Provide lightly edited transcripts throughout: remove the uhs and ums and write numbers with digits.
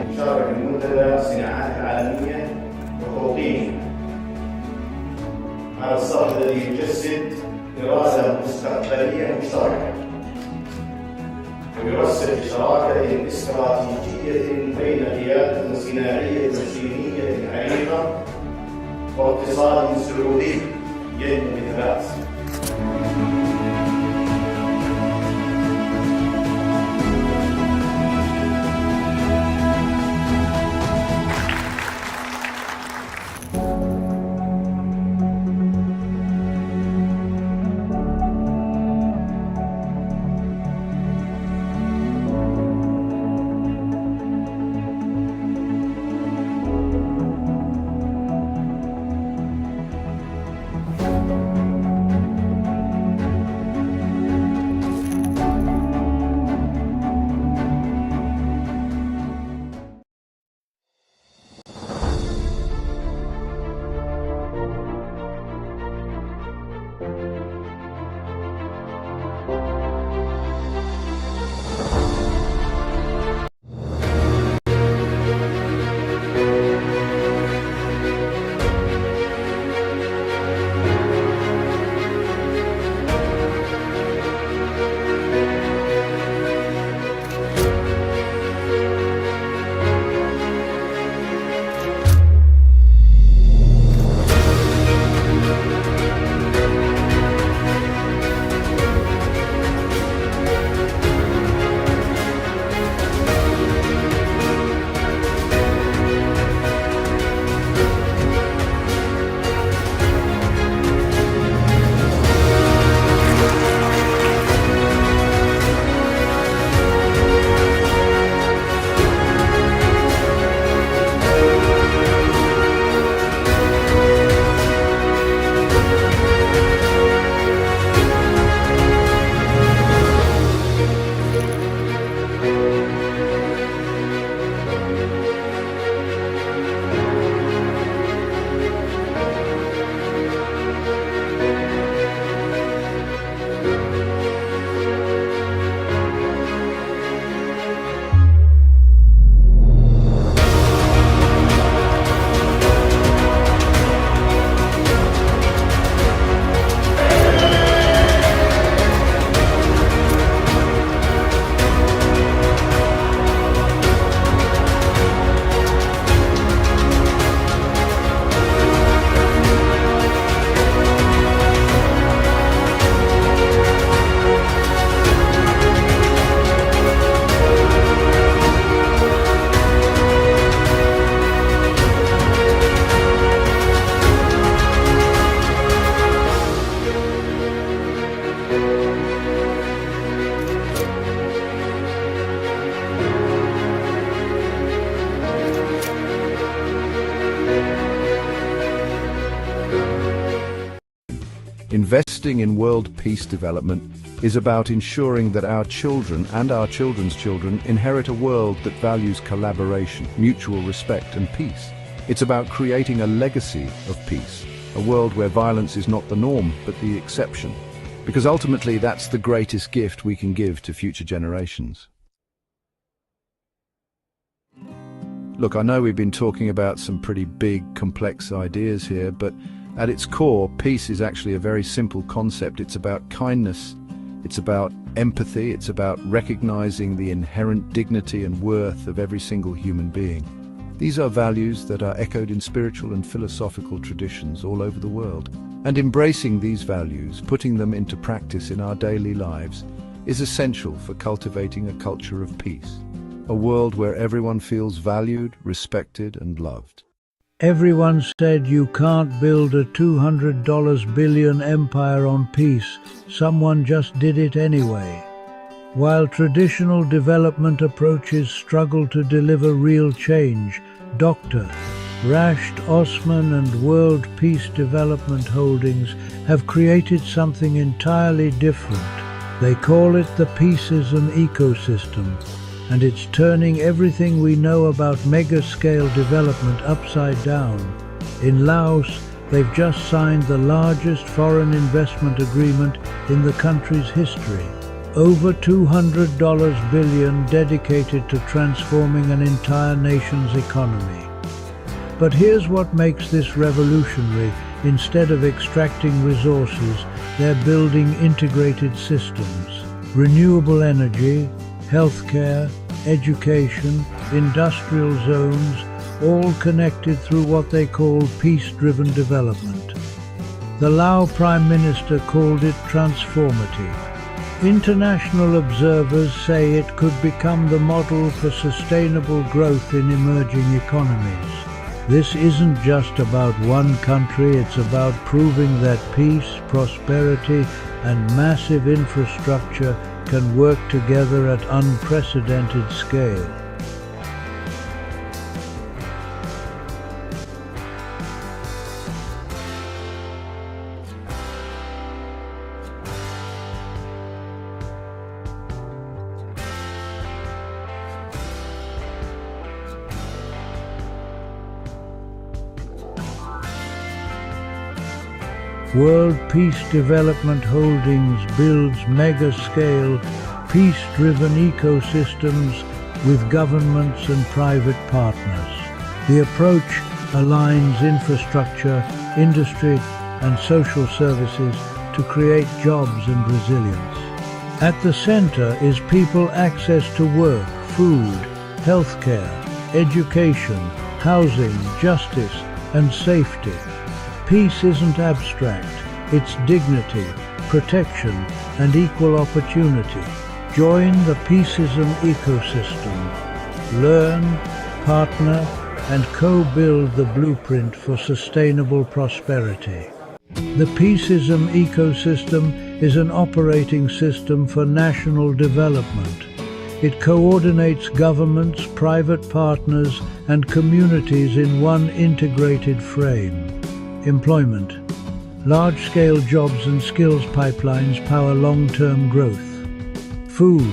المشاركة المنتدى الصناعات العالمية وتوطين هذا الصرح الذي يجسد إرادة مستقبلية مشتركة ويرسل شراكة استراتيجية بين قيادة صناعية صينية عريقة واقتصاد سعودي ينمو بثبات. Investing in world peace development is about ensuring that our children and our children's children inherit a world that values collaboration, mutual respect and peace. It's about creating a legacy of peace, a world where violence is not the norm but the exception, because ultimately that's the greatest gift we can give to future generations. Look, I know we've been talking about some pretty big, complex ideas here, but at its core, peace is actually a very simple concept. It's about kindness, it's about empathy, it's about recognizing the inherent dignity and worth of every single human being. These are values that are echoed in spiritual and philosophical traditions all over the world. And embracing these values, putting them into practice in our daily lives, is essential for cultivating a culture of peace. A world where everyone feels valued, respected, and loved. Everyone said you can't build a $200 billion empire on peace. Someone just did it anyway. While traditional development approaches struggle to deliver real change, Dr. Rashid Osman and World Peace Development Holdings have created something entirely different. They call it the Peaceism Ecosystem, and it's turning everything we know about mega-scale development upside down. In Laos, they've just signed the largest foreign investment agreement in the country's history. Over $200 billion dedicated to transforming an entire nation's economy. But here's what makes this revolutionary. Instead of extracting resources, they're building integrated systems. Renewable energy, healthcare, education, industrial zones, all connected through what they call peace-driven development. The Lao Prime Minister called it transformative. International observers say it could become the model for sustainable growth in emerging economies. This isn't just about one country, it's about proving that peace, prosperity, and massive infrastructure can work together at unprecedented scale. World Peace Development Holdings builds mega-scale, peace-driven ecosystems with governments and private partners. The approach aligns infrastructure, industry, and social services to create jobs and resilience. At the center is people access to work, food, healthcare, education, housing, justice, and safety. Peace isn't abstract, it's dignity, protection, and equal opportunity. Join the Peaceism Ecosystem. Learn, partner, and co-build the blueprint for sustainable prosperity. The Peaceism Ecosystem is an operating system for national development. It coordinates governments, private partners, and communities in one integrated frame. Employment. Large-scale jobs and skills pipelines power long-term growth. Food.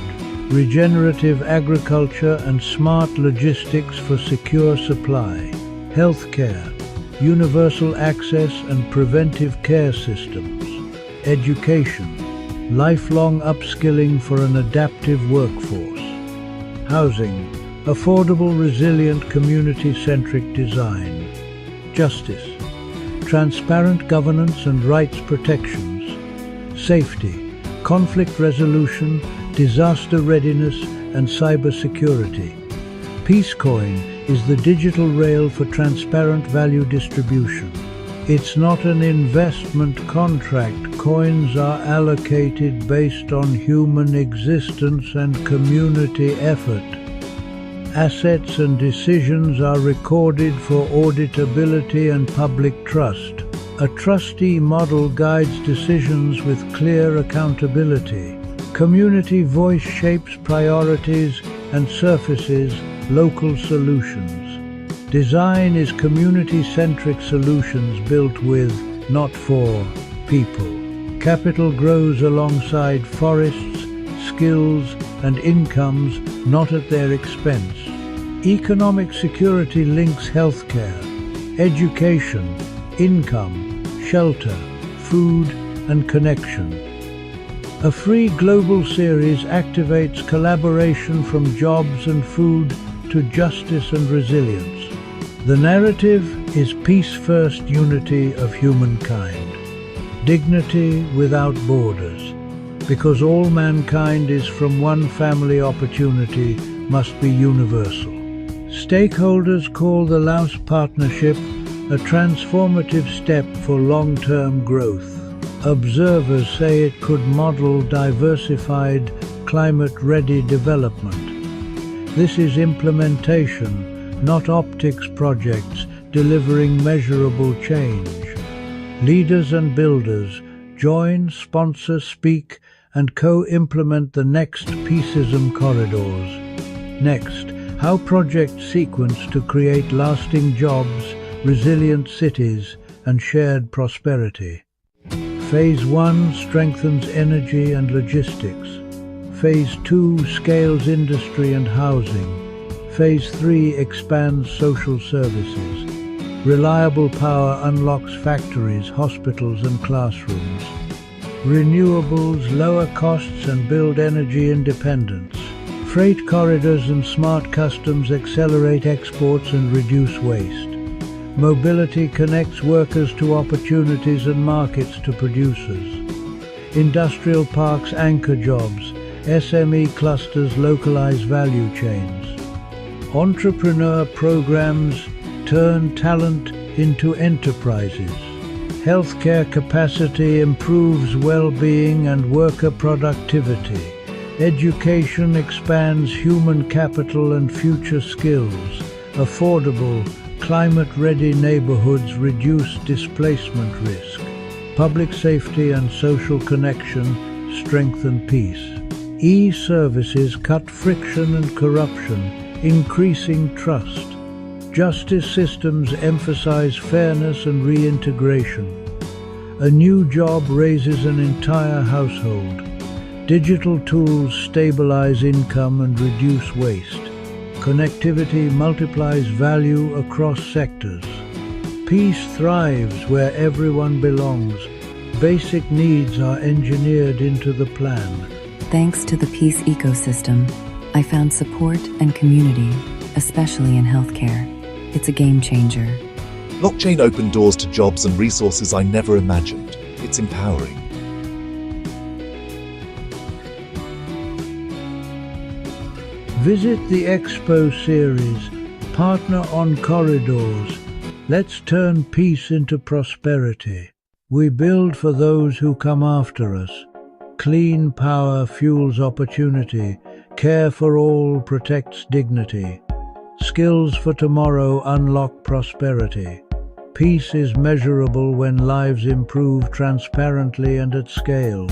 Regenerative agriculture and smart logistics for secure supply. Healthcare. Universal access and preventive care systems. Education. Lifelong upskilling for an adaptive workforce. Housing. Affordable, resilient, community-centric design. Justice. Transparent governance and rights protections. Safety, conflict resolution, disaster readiness, and cybersecurity. Peacecoin is the digital rail for transparent value distribution. It's not an investment contract. Coins are allocated based on human existence and community effort. Assets and decisions are recorded for auditability and public trust. A trustee model guides decisions with clear accountability. Community voice shapes priorities and surfaces local solutions. Design is community-centric solutions built with, not for, people. Capital grows alongside forests, skills, and incomes, not at their expense. Economic security links healthcare, education, income, shelter, food, and connection. A free global series activates collaboration from jobs and food to justice and resilience. The narrative is peace-first unity of humankind, dignity without borders, because all mankind is from one family. Opportunity must be universal. Stakeholders call the Laos Partnership a transformative step for long-term growth. Observers say it could model diversified, climate-ready development. This is implementation, not optics projects, delivering measurable change. Leaders and builders join, sponsor, speak, and co-implement the next Peaceism corridors. Next, how projects sequence to create lasting jobs, resilient cities, and shared prosperity. Phase 1 strengthens energy and logistics. Phase 2 scales industry and housing. Phase 3 expands social services. Reliable power unlocks factories, hospitals, and classrooms. renewables, lower costs and build energy independence. Freight corridors and smart customs accelerate exports and reduce waste. Mobility connects workers to opportunities and markets to producers. Industrial parks anchor jobs, SME clusters localize value chains. Entrepreneur programs turn talent into enterprises. Healthcare capacity improves well-being and worker productivity. Education expands human capital and future skills. Affordable, climate-ready neighborhoods reduce displacement risk. Public safety and social connection strengthen peace. E-services cut friction and corruption, increasing trust. Justice systems emphasize fairness and reintegration. A new job raises an entire household. Digital tools stabilize income and reduce waste. Connectivity multiplies value across sectors. Peace thrives where everyone belongs. Basic needs are engineered into the plan. Thanks to the Peace Ecosystem, I found support and community, especially in healthcare. It's a game changer. Blockchain opened doors to jobs and resources I never imagined. It's empowering. Visit the Expo series, Partner on Corridors. Let's turn peace into prosperity. We build for those who come after us. Clean power fuels opportunity. Care for all protects dignity. Skills for tomorrow unlock prosperity. Peace is measurable when lives improve transparently and at scale.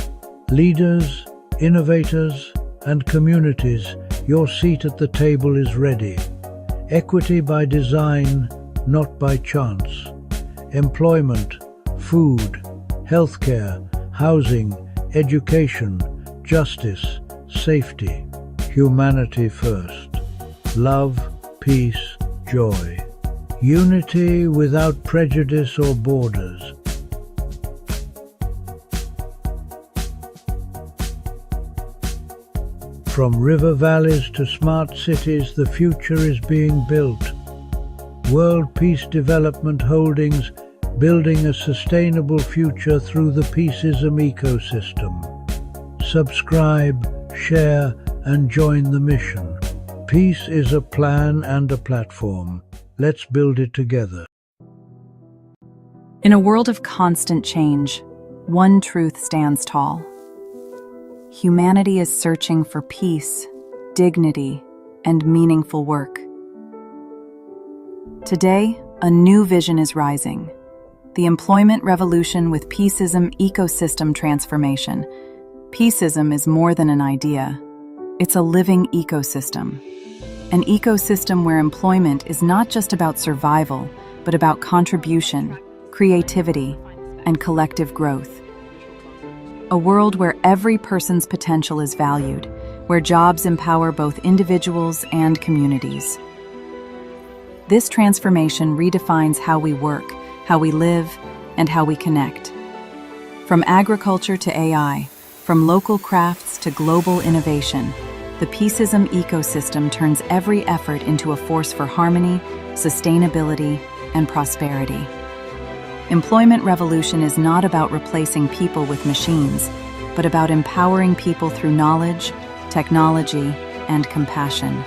Leaders, innovators, and communities, your seat at the table is ready. Equity by design, not by chance. Employment, food, healthcare, housing, education, justice, safety. Humanity first. Love, peace, joy. Unity without prejudice or borders. From river valleys to smart cities, the future is being built. World Peace Development Holdings, building a sustainable future through the Peaceism Ecosystem. Subscribe, share, and join the mission. Peace is a plan and a platform. Let's build it together. In a world of constant change, one truth stands tall. Humanity is searching for peace, dignity, and meaningful work. Today, a new vision is rising. The employment revolution with Peaceism Ecosystem transformation. Peaceism is more than an idea. It's a living ecosystem. An ecosystem where employment is not just about survival, but about contribution, creativity, and collective growth. A world where every person's potential is valued, where jobs empower both individuals and communities. This transformation redefines how we work, how we live, and how we connect. From agriculture to AI, from local crafts to global innovation, the Peaceism Ecosystem turns every effort into a force for harmony, sustainability, and prosperity. Employment revolution is not about replacing people with machines, but about empowering people through knowledge, technology, and compassion.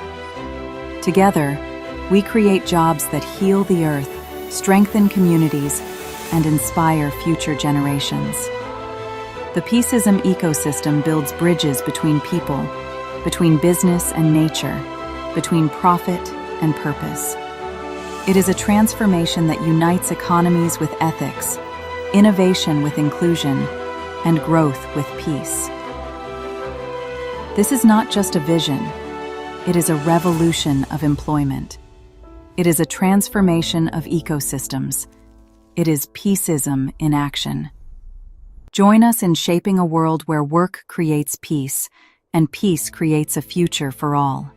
Together, we create jobs that heal the earth, strengthen communities, and inspire future generations. The Peaceism Ecosystem builds bridges between people, between business and nature, between profit and purpose. It is a transformation that unites economies with ethics, innovation with inclusion, and growth with peace. This is not just a vision, it is a revolution of employment. It is a transformation of ecosystems. It is peaceism in action. Join us in shaping a world where work creates peace, and peace creates a future for all.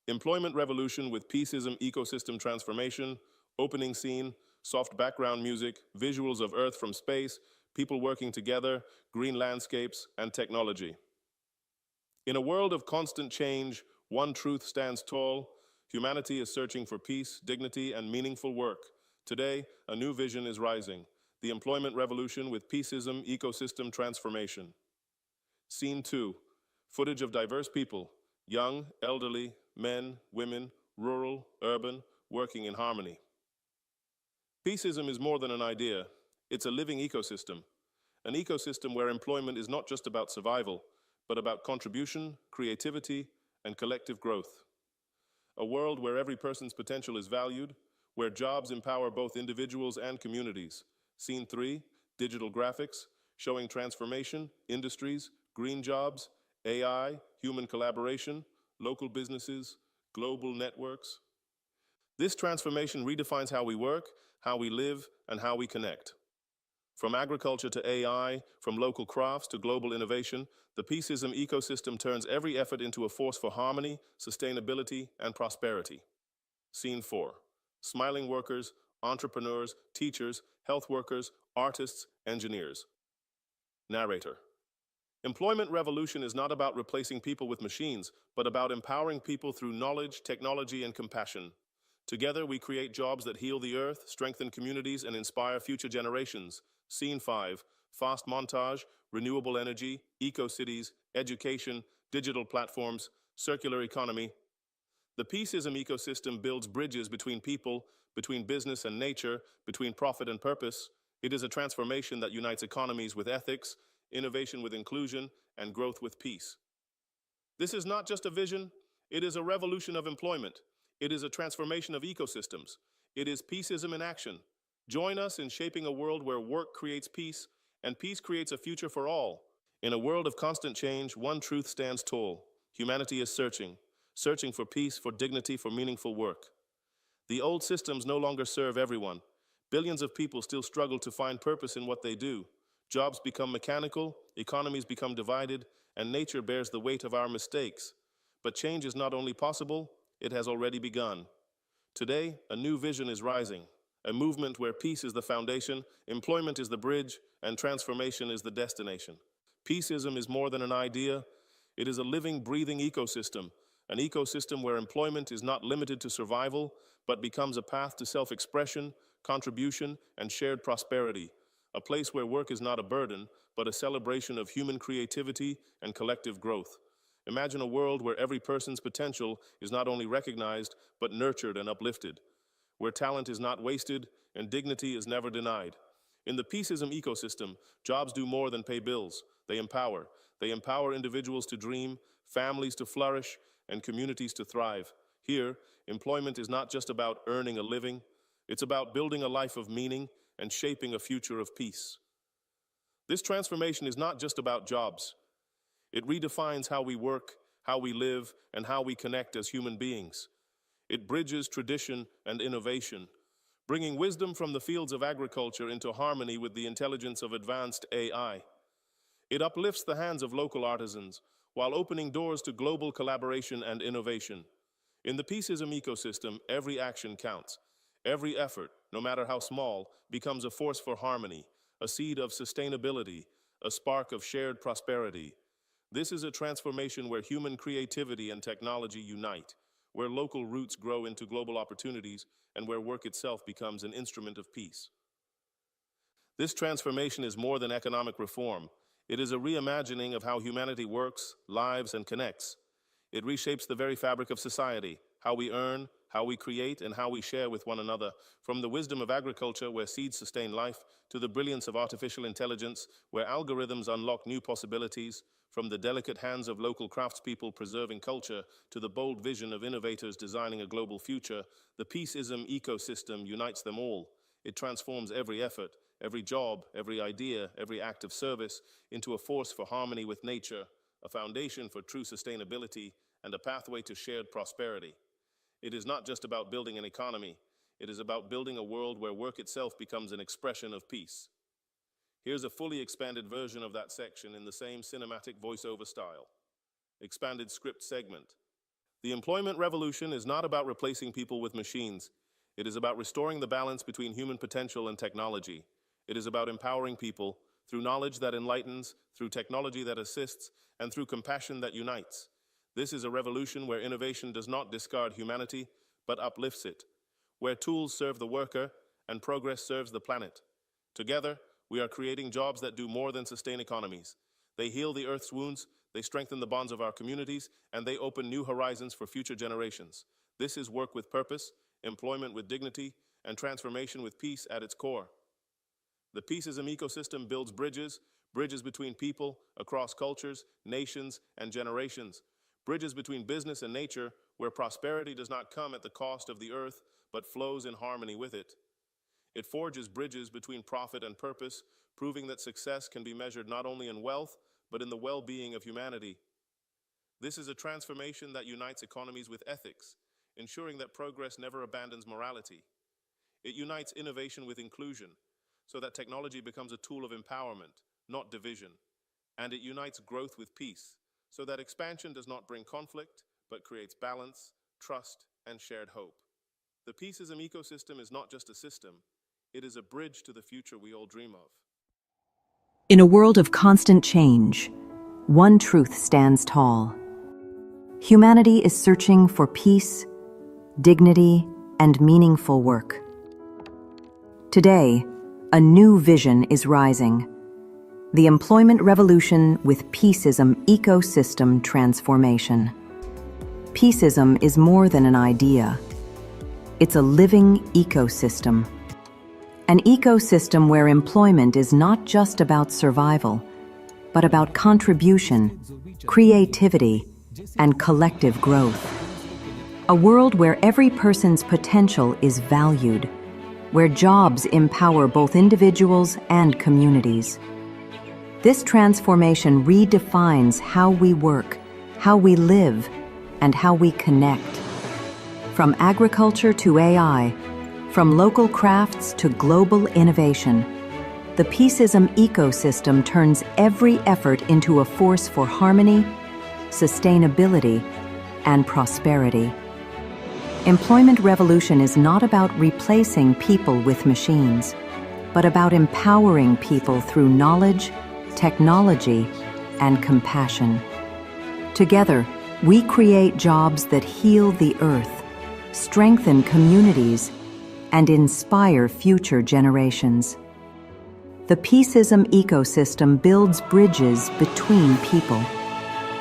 Employment revolution with Peaceism Ecosystem transformation, opening scene, soft background music, visuals of Earth from space, people working together, green landscapes, and technology. In a world of constant change, one truth stands tall. Humanity is searching for peace, dignity, and meaningful work. Today, a new vision is rising: the employment revolution with Peaceism Ecosystem transformation. Scene 2. Footage of diverse people, young, elderly, men, women, rural, urban, working in harmony. Peaceism is more than an idea. It's a living ecosystem. An ecosystem where employment is not just about survival, but about contribution, creativity, and collective growth. A world where every person's potential is valued, where jobs empower both individuals and communities. Scene 3, digital graphics, showing transformation, industries, green jobs, AI, human collaboration, local businesses, global networks. This transformation redefines how we work, how we live, and how we connect. From agriculture to AI, from local crafts to global innovation, the Peaceism ecosystem turns every effort into a force for harmony, sustainability, and prosperity. Scene 4. Smiling workers, entrepreneurs, teachers, health workers, artists, engineers. Narrator. Employment revolution is not about replacing people with machines, but about empowering people through knowledge, technology, and compassion. Together, we create jobs that heal the earth, strengthen communities, and inspire future generations. Scene 5. Fast montage, renewable energy, eco-cities, education, digital platforms, circular economy. The Peaceism ecosystem builds bridges between people, between business and nature, between profit and purpose. It is a transformation that unites economies with ethics, innovation with inclusion, and growth with peace. This is not just a vision, it is a revolution of employment. It is a transformation of ecosystems. It is peaceism in action. Join us in shaping a world where work creates peace, and peace creates a future for all. In a world of constant change, one truth stands tall. Humanity is searching for peace, for dignity, for meaningful work. The old systems no longer serve everyone. Billions of people still struggle to find purpose in what they do. Jobs become mechanical, economies become divided, and nature bears the weight of our mistakes. But change is not only possible, it has already begun. Today, a new vision is rising, a movement where peace is the foundation, employment is the bridge, and transformation is the destination. Peaceism is more than an idea. It is a living, breathing ecosystem, an ecosystem where employment is not limited to survival, but becomes a path to self-expression, contribution, and shared prosperity, a place where work is not a burden, but a celebration of human creativity and collective growth. Imagine a world where every person's potential is not only recognized, but nurtured and uplifted, where talent is not wasted and dignity is never denied. In the Peaceism ecosystem, jobs do more than pay bills. They empower. They empower individuals to dream, families to flourish, and communities to thrive. Here, employment is not just about earning a living, it's about building a life of meaning and shaping a future of peace. This transformation is not just about jobs. It redefines how we work, how we live, and how we connect as human beings. It bridges tradition and innovation, bringing wisdom from the fields of agriculture into harmony with the intelligence of advanced AI. It uplifts the hands of local artisans while opening doors to global collaboration and innovation. In the Peaceism ecosystem, every action counts. Every effort, no matter how small, becomes a force for harmony, a seed of sustainability, a spark of shared prosperity. This is a transformation where human creativity and technology unite, where local roots grow into global opportunities, and where work itself becomes an instrument of peace. This transformation is more than economic reform. It is a reimagining of how humanity works, lives, and connects. It reshapes the very fabric of society, how we earn, how we create, and how we share with one another, from the wisdom of agriculture, where seeds sustain life, to the brilliance of artificial intelligence, where algorithms unlock new possibilities, from the delicate hands of local craftspeople preserving culture, to the bold vision of innovators designing a global future. The Peaceism ecosystem unites them all. It transforms every effort, every job, every idea, every act of service into a force for harmony with nature, a foundation for true sustainability, and a pathway to shared prosperity. It is not just about building an economy. It is about building a world where work itself becomes an expression of peace. Here's a fully expanded version of that section in the same cinematic voiceover style. Expanded script segment. The employment revolution is not about replacing people with machines. It is about restoring the balance between human potential and technology. It is about empowering people through knowledge that enlightens, through technology that assists, and through compassion that unites. This is a revolution where innovation does not discard humanity, but uplifts it, where tools serve the worker and progress serves the planet. Together, we are creating jobs that do more than sustain economies. They heal the Earth's wounds, they strengthen the bonds of our communities, and they open new horizons for future generations. This is work with purpose, employment with dignity, and transformation with peace at its core. The Peaceism Ecosystem builds bridges between people, across cultures, nations, and generations. Bridges between business and nature, where prosperity does not come at the cost of the earth, but flows in harmony with it. It forges bridges between profit and purpose, proving that success can be measured not only in wealth, but in the well-being of humanity. This is a transformation that unites economies with ethics, ensuring that progress never abandons morality. It unites innovation with inclusion, so that technology becomes a tool of empowerment, not division. And it unites growth with peace, so that expansion does not bring conflict, but creates balance, trust, and shared hope. The Peaceism Ecosystem is not just a system, it is a bridge to the future we all dream of. In a world of constant change, one truth stands tall. Humanity is searching for peace, dignity, and meaningful work. Today, a new vision is rising. The employment revolution with Peaceism Ecosystem transformation. Peaceism is more than an idea. It's a living ecosystem. An ecosystem where employment is not just about survival, but about contribution, creativity, and collective growth. A world where every person's potential is valued, where jobs empower both individuals and communities. This transformation redefines how we work, how we live, and how we connect. From agriculture to AI, from local crafts to global innovation, the Peaceism Ecosystem turns every effort into a force for harmony, sustainability, and prosperity. Employment revolution is not about replacing people with machines, but about empowering people through knowledge, technology, and compassion. Together, we create jobs that heal the earth, strengthen communities, and inspire future generations. The Peaceism Ecosystem builds bridges between people,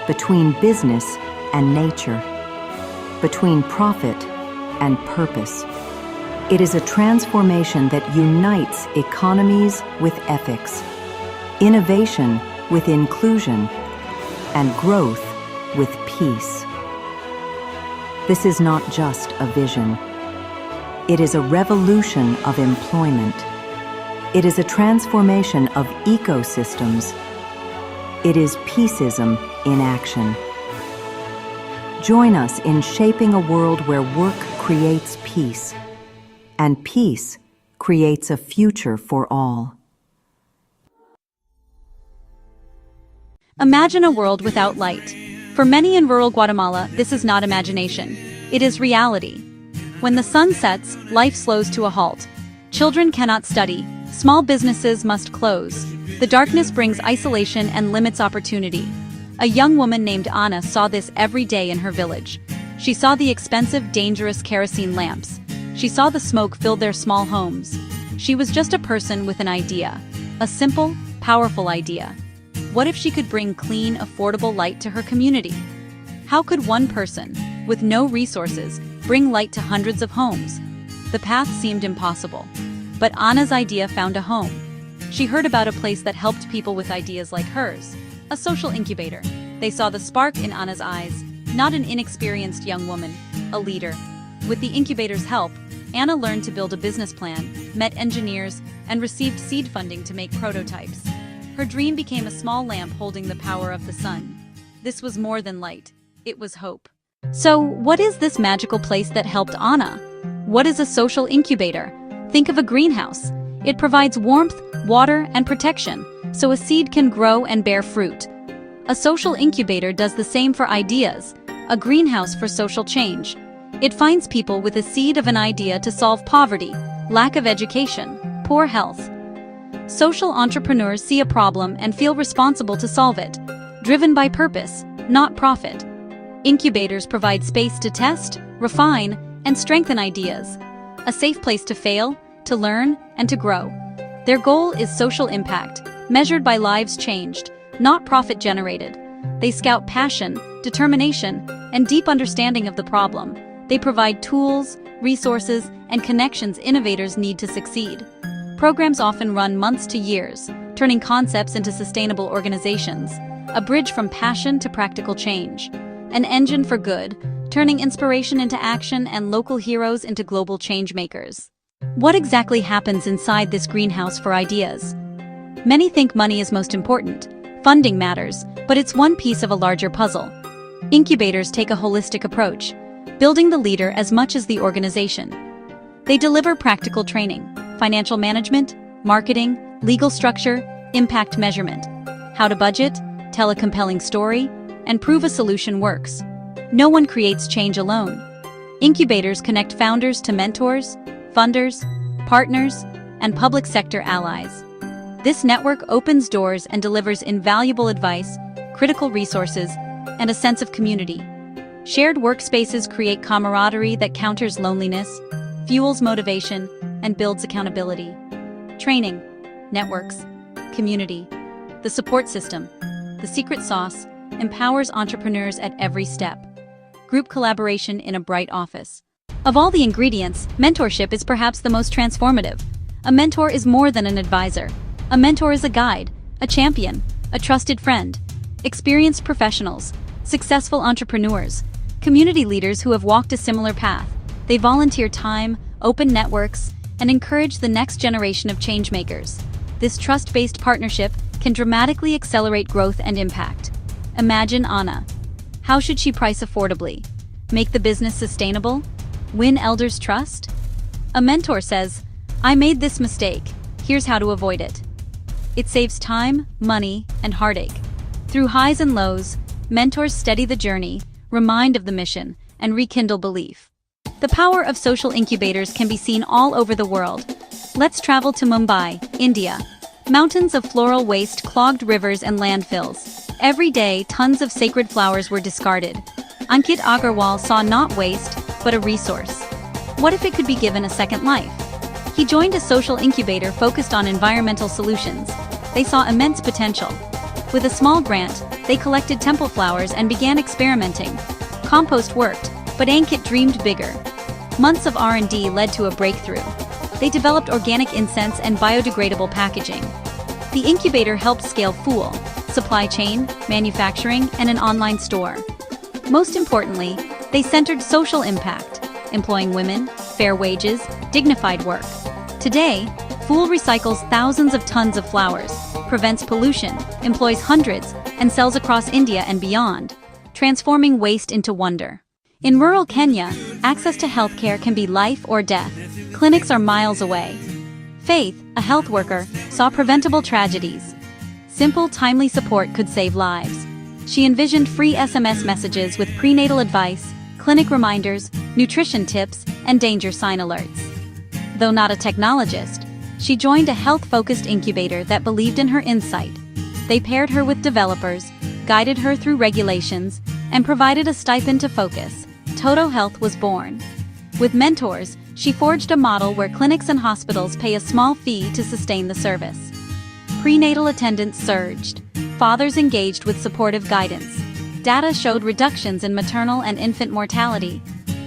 between business and nature, between profit and purpose. It is a transformation that unites economies with ethics, innovation with inclusion, and growth with peace. This is not just a vision. It is a revolution of employment. It is a transformation of ecosystems. It is Peaceism in action. Join us in shaping a world where work creates peace, and peace creates a future for all. Imagine a world without light. For many in rural Guatemala, this is not imagination. It is reality. When the sun sets, life slows to a halt. Children cannot study. Small businesses must close. The darkness brings isolation and limits opportunity. A young woman named Anna saw this every day in her village. She saw the expensive, dangerous kerosene lamps. She saw the smoke fill their small homes. She was just a person with an idea. A simple, powerful idea. What if she could bring clean, affordable light to her community? How could one person, with no resources, bring light to hundreds of homes? The path seemed impossible. But Anna's idea found a home. She heard about a place that helped people with ideas like hers, a social incubator. They saw the spark in Anna's eyes, not an inexperienced young woman, a leader. With the incubator's help, Anna learned to build a business plan, met engineers, and received seed funding to make prototypes. Her dream became a small lamp holding the power of the sun. This was more than light. It was hope. So, what is this magical place that helped Anna? What is a social incubator? Think of a greenhouse. It provides warmth, water, and protection, so a seed can grow and bear fruit. A social incubator does the same for ideas, a greenhouse for social change. It finds people with a seed of an idea to solve poverty, lack of education, poor health. Social entrepreneurs see a problem and feel responsible to solve it, driven by purpose, not profit. Incubators provide space to test, refine, and strengthen ideas, a safe place to fail, to learn, and to grow. Their goal is social impact, measured by lives changed, not profit generated. They scout passion, determination, and deep understanding of the problem. They provide tools, resources, and connections innovators need to succeed. Programs often run months to years, turning concepts into sustainable organizations, a bridge from passion to practical change, an engine for good, turning inspiration into action and local heroes into global change-makers. What exactly happens inside this greenhouse for ideas? Many think money is most important. Funding matters, but it's one piece of a larger puzzle. Incubators take a holistic approach, building the leader as much as the organization. They deliver practical training, financial management, marketing, legal structure, impact measurement, how to budget, tell a compelling story, and prove a solution works. No one creates change alone. Incubators connect founders to mentors, funders, partners, and public sector allies. This network opens doors and delivers invaluable advice, critical resources, and a sense of community. Shared workspaces create camaraderie that counters loneliness, fuels motivation, and builds accountability. Training, networks, community, the support system, the secret sauce, empowers entrepreneurs at every step. Group collaboration in a bright office. Of all the ingredients, mentorship is perhaps the most transformative. A mentor is more than an advisor. A mentor is a guide, a champion, a trusted friend. Experienced professionals, successful entrepreneurs, community leaders who have walked a similar path. They volunteer time, open networks, and encourage the next generation of changemakers. This trust-based partnership can dramatically accelerate growth and impact. Imagine Anna. How should she price affordably? Make the business sustainable? Win elders' trust? A mentor says, "I made this mistake. Here's how to avoid it." It saves time, money, and heartache. Through highs and lows, mentors steady the journey, remind of the mission, and rekindle belief. The power of social incubators can be seen all over the world. Let's travel to Mumbai, India. Mountains of floral waste clogged rivers and landfills. Every day, tons of sacred flowers were discarded. Ankit Agarwal saw not waste, but a resource. What if it could be given a second life? He joined a social incubator focused on environmental solutions. They saw immense potential. With a small grant, they collected temple flowers and began experimenting. Compost worked, but Ankit dreamed bigger. Months of R&D led to a breakthrough. They developed organic incense and biodegradable packaging. The incubator helped scale Fool, supply chain, manufacturing, and an online store. Most importantly, they centered social impact, employing women, fair wages, dignified work. Today, Fool recycles thousands of tons of flowers, prevents pollution, employs hundreds, and sells across India and beyond, transforming waste into wonder. In rural Kenya, access to healthcare can be life or death. Clinics are miles away. Faith, a health worker, saw preventable tragedies. Simple, timely support could save lives. She envisioned free SMS messages with prenatal advice, clinic reminders, nutrition tips, and danger sign alerts. Though not a technologist, she joined a health-focused incubator that believed in her insight. They paired her with developers, guided her through regulations, and provided a stipend to focus. Toto Health was born. With mentors, she forged a model where clinics and hospitals pay a small fee to sustain the service. Prenatal attendance surged. Fathers engaged with supportive guidance. Data showed reductions in maternal and infant mortality.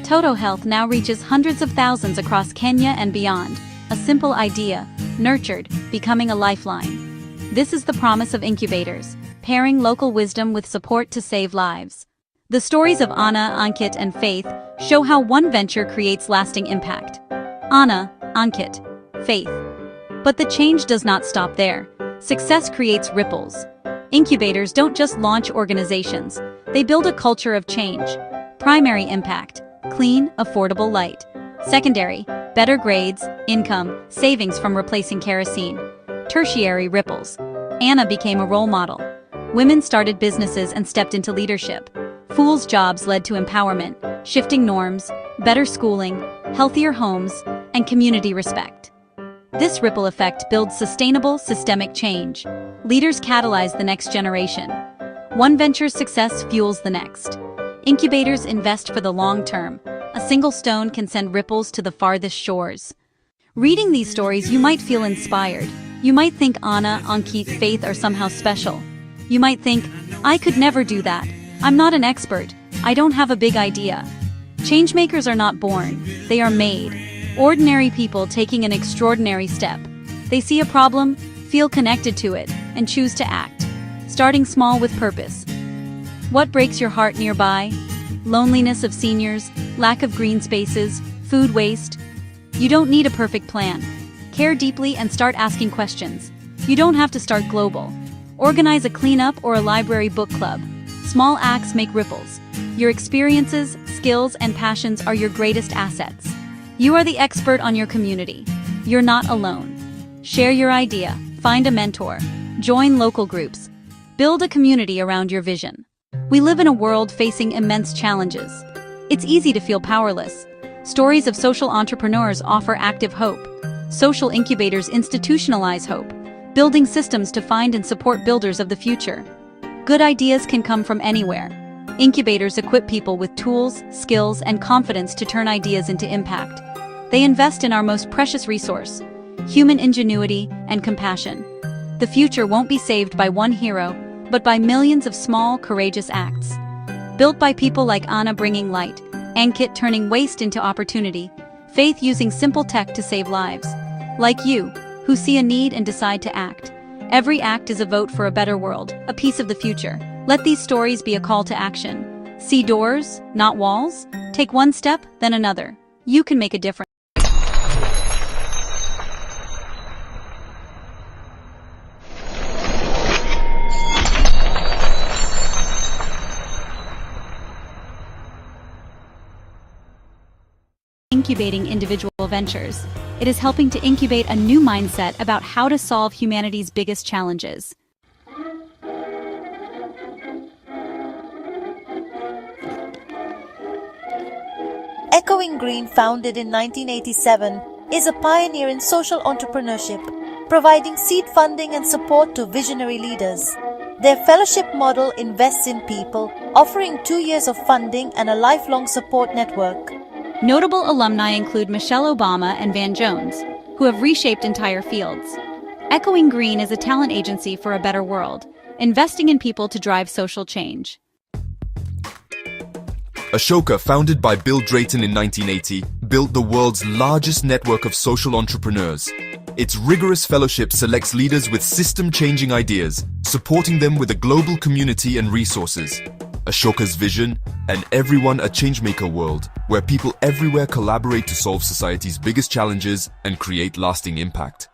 Toto Health now reaches hundreds of thousands across Kenya and beyond. A simple idea, nurtured, becoming a lifeline. This is the promise of incubators, pairing local wisdom with support to save lives. The stories of Anna, Ankit, and Faith show how one venture creates lasting impact. Anna, Ankit, Faith. But the change does not stop there. Success creates ripples. Incubators don't just launch organizations, they build a culture of change. Primary impact: clean, affordable light. Secondary: better grades, income, savings from replacing kerosene. Tertiary ripples: Anna became a role model. Women started businesses and stepped into leadership. Fool's jobs led to empowerment, shifting norms, better schooling, healthier homes, and community respect. This ripple effect builds sustainable, systemic change. Leaders catalyze the next generation. One venture's success fuels the next. Incubators invest for the long term. A single stone can send ripples to the farthest shores. Reading these stories, you might feel inspired. You might think Anna, Ankit, Faith are somehow special. You might think, I could never do that. I'm not an expert. I don't have a big idea. Changemakers are not born. They are made. Ordinary people taking an extraordinary step. They see a problem, feel connected to it, and choose to act. Starting small with purpose. What breaks your heart nearby? Loneliness of seniors, lack of green spaces, food waste. You don't need a perfect plan. Care deeply and start asking questions. You don't have to start global. Organize a cleanup or a library book club. Small acts make ripples. Your experiences, skills, and passions are your greatest assets. You are the expert on your community. You're not alone. Share your idea, find a mentor, join local groups, build a community around your vision. We live in a world facing immense challenges. It's easy to feel powerless. Stories of social entrepreneurs offer active hope. Social incubators institutionalize hope, building systems to find and support builders of the future. Good ideas can come from anywhere. Incubators equip people with tools, skills, and confidence to turn ideas into impact. They invest in our most precious resource, human ingenuity and compassion. The future won't be saved by one hero, but by millions of small, courageous acts. Built by people like Anna bringing light, Ankit turning waste into opportunity, Faith using simple tech to save lives. Like you, who see a need and decide to act. Every act is a vote for a better world, a piece of the future. Let these stories be a call to action. See doors, not walls. Take one step, then another. You can make a difference. Incubating individual ventures. It is helping to incubate a new mindset about how to solve humanity's biggest challenges. Echoing Green, founded in 1987, is a pioneer in social entrepreneurship, providing seed funding and support to visionary leaders. Their fellowship model invests in people, offering 2 years of funding and a lifelong support network. Notable alumni include Michelle Obama and Van Jones, who have reshaped entire fields. Echoing Green is a talent agency for a better world, investing in people to drive social change. Ashoka, founded by Bill Drayton in 1980, built the world's largest network of social entrepreneurs. Its rigorous fellowship selects leaders with system-changing ideas, supporting them with a global community and resources. Ashoka's vision, an everyone a changemaker world, where people everywhere collaborate to solve society's biggest challenges and create lasting impact.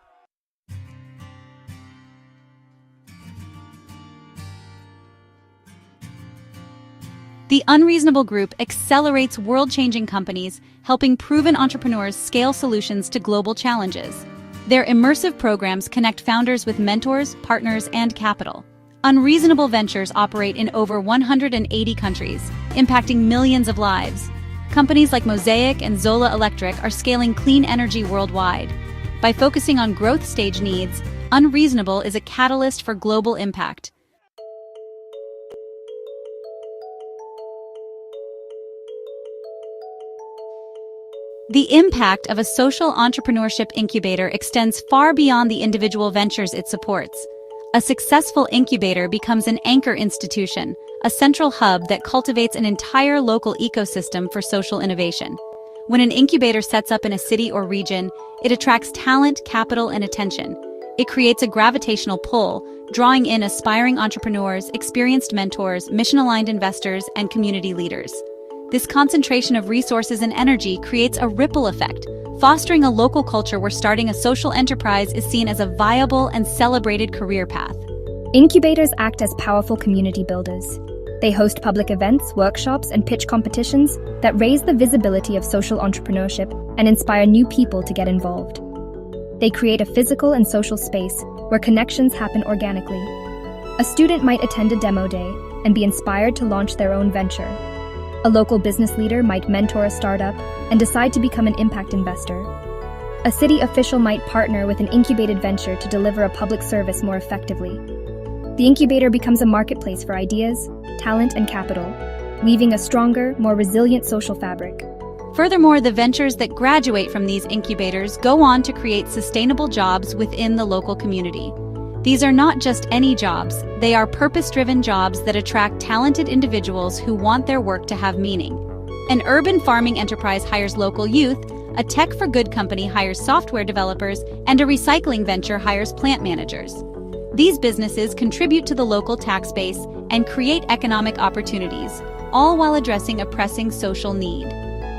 The Unreasonable Group accelerates world-changing companies, helping proven entrepreneurs scale solutions to global challenges. Their immersive programs connect founders with mentors, partners, and capital. Unreasonable Ventures operate in over 180 countries, impacting millions of lives. Companies like Mosaic and Zola Electric are scaling clean energy worldwide. By focusing on growth stage needs, Unreasonable is a catalyst for global impact. The impact of a social entrepreneurship incubator extends far beyond the individual ventures it supports. A successful incubator becomes an anchor institution, a central hub that cultivates an entire local ecosystem for social innovation. When an incubator sets up in a city or region, it attracts talent, capital, and attention. It creates a gravitational pull, drawing in aspiring entrepreneurs, experienced mentors, mission-aligned investors, and community leaders. This concentration of resources and energy creates a ripple effect, fostering a local culture where starting a social enterprise is seen as a viable and celebrated career path. Incubators act as powerful community builders. They host public events, workshops, and pitch competitions that raise the visibility of social entrepreneurship and inspire new people to get involved. They create a physical and social space where connections happen organically. A student might attend a demo day and be inspired to launch their own venture. A local business leader might mentor a startup and decide to become an impact investor. A city official might partner with an incubated venture to deliver a public service more effectively. The incubator becomes a marketplace for ideas, talent, and capital, weaving a stronger, more resilient social fabric. Furthermore, the ventures that graduate from these incubators go on to create sustainable jobs within the local community. These are not just any jobs, they are purpose-driven jobs that attract talented individuals who want their work to have meaning. An urban farming enterprise hires local youth, a tech-for-good company hires software developers, and a recycling venture hires plant managers. These businesses contribute to the local tax base and create economic opportunities, all while addressing a pressing social need.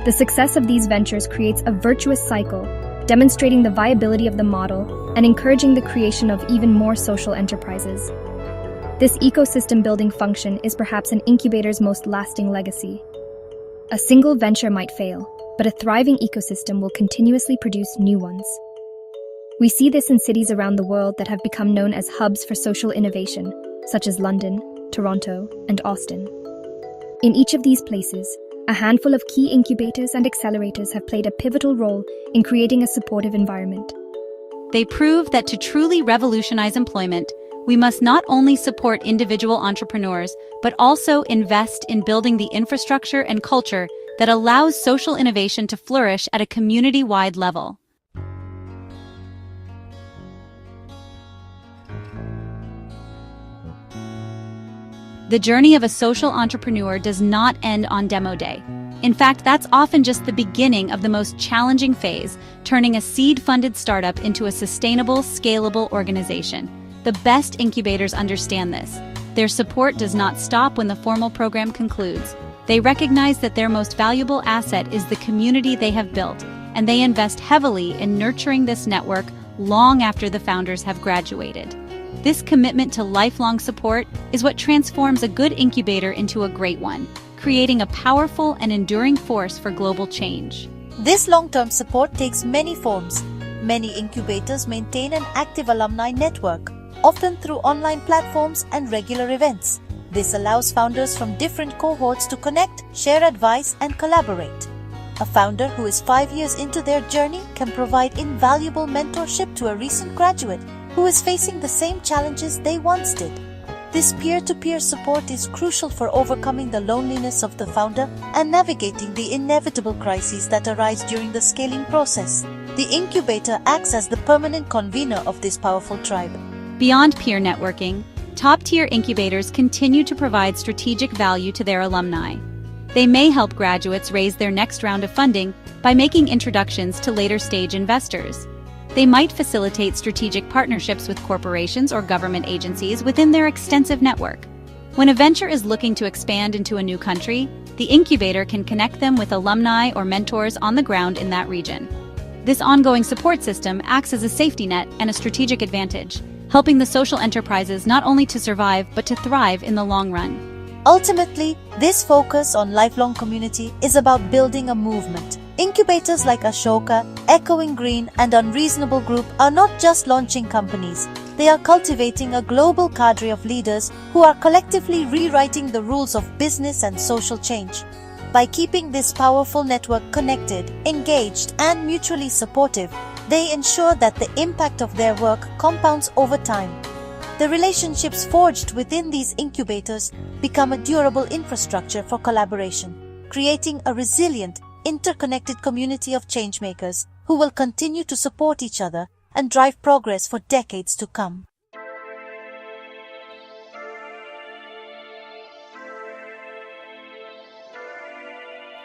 The success of these ventures creates a virtuous cycle, demonstrating the viability of the model and encouraging the creation of even more social enterprises. This ecosystem-building function is perhaps an incubator's most lasting legacy. A single venture might fail, but a thriving ecosystem will continuously produce new ones. We see this in cities around the world that have become known as hubs for social innovation, such as London, Toronto, and Austin. In each of these places, a handful of key incubators and accelerators have played a pivotal role in creating a supportive environment. They prove that to truly revolutionize employment, we must not only support individual entrepreneurs, but also invest in building the infrastructure and culture that allows social innovation to flourish at a community-wide level. The journey of a social entrepreneur does not end on demo day. In fact, that's often just the beginning of the most challenging phase, turning a seed-funded startup into a sustainable, scalable organization. The best incubators understand this. Their support does not stop when the formal program concludes. They recognize that their most valuable asset is the community they have built, and they invest heavily in nurturing this network long after the founders have graduated. This commitment to lifelong support is what transforms a good incubator into a great one, creating a powerful and enduring force for global change. This long-term support takes many forms. Many incubators maintain an active alumni network, often through online platforms and regular events. This allows founders from different cohorts to connect, share advice, and collaborate. A founder who is 5 years into their journey can provide invaluable mentorship to a recent graduate who is facing the same challenges they once did. This peer-to-peer support is crucial for overcoming the loneliness of the founder and navigating the inevitable crises that arise during the scaling process. The incubator acts as the permanent convener of this powerful tribe. Beyond peer networking, top-tier incubators continue to provide strategic value to their alumni. They may help graduates raise their next round of funding by making introductions to later-stage investors. They might facilitate strategic partnerships with corporations or government agencies within their extensive network. When a venture is looking to expand into a new country, the incubator can connect them with alumni or mentors on the ground in that region. This ongoing support system acts as a safety net and a strategic advantage, helping the social enterprises not only to survive but to thrive in the long run. Ultimately, this focus on lifelong community is about building a movement. Incubators like Ashoka, Echoing Green, and Unreasonable Group are not just launching companies. They are cultivating a global cadre of leaders who are collectively rewriting the rules of business and social change. By keeping this powerful network connected, engaged, and mutually supportive, they ensure that the impact of their work compounds over time. The relationships forged within these incubators become a durable infrastructure for collaboration, creating a resilient, interconnected community of changemakers who will continue to support each other and drive progress for decades to come.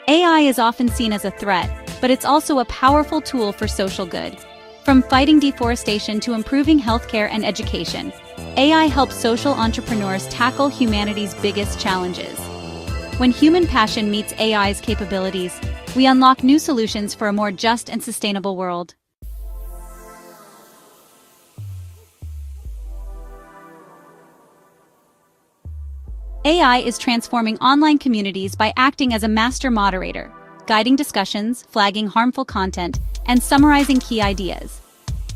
AI is often seen as a threat, but it's also a powerful tool for social good. From fighting deforestation to improving healthcare and education, AI helps social entrepreneurs tackle humanity's biggest challenges. When human passion meets AI's capabilities, we unlock new solutions for a more just and sustainable world. AI is transforming online communities by acting as a master moderator, guiding discussions, flagging harmful content, and summarizing key ideas.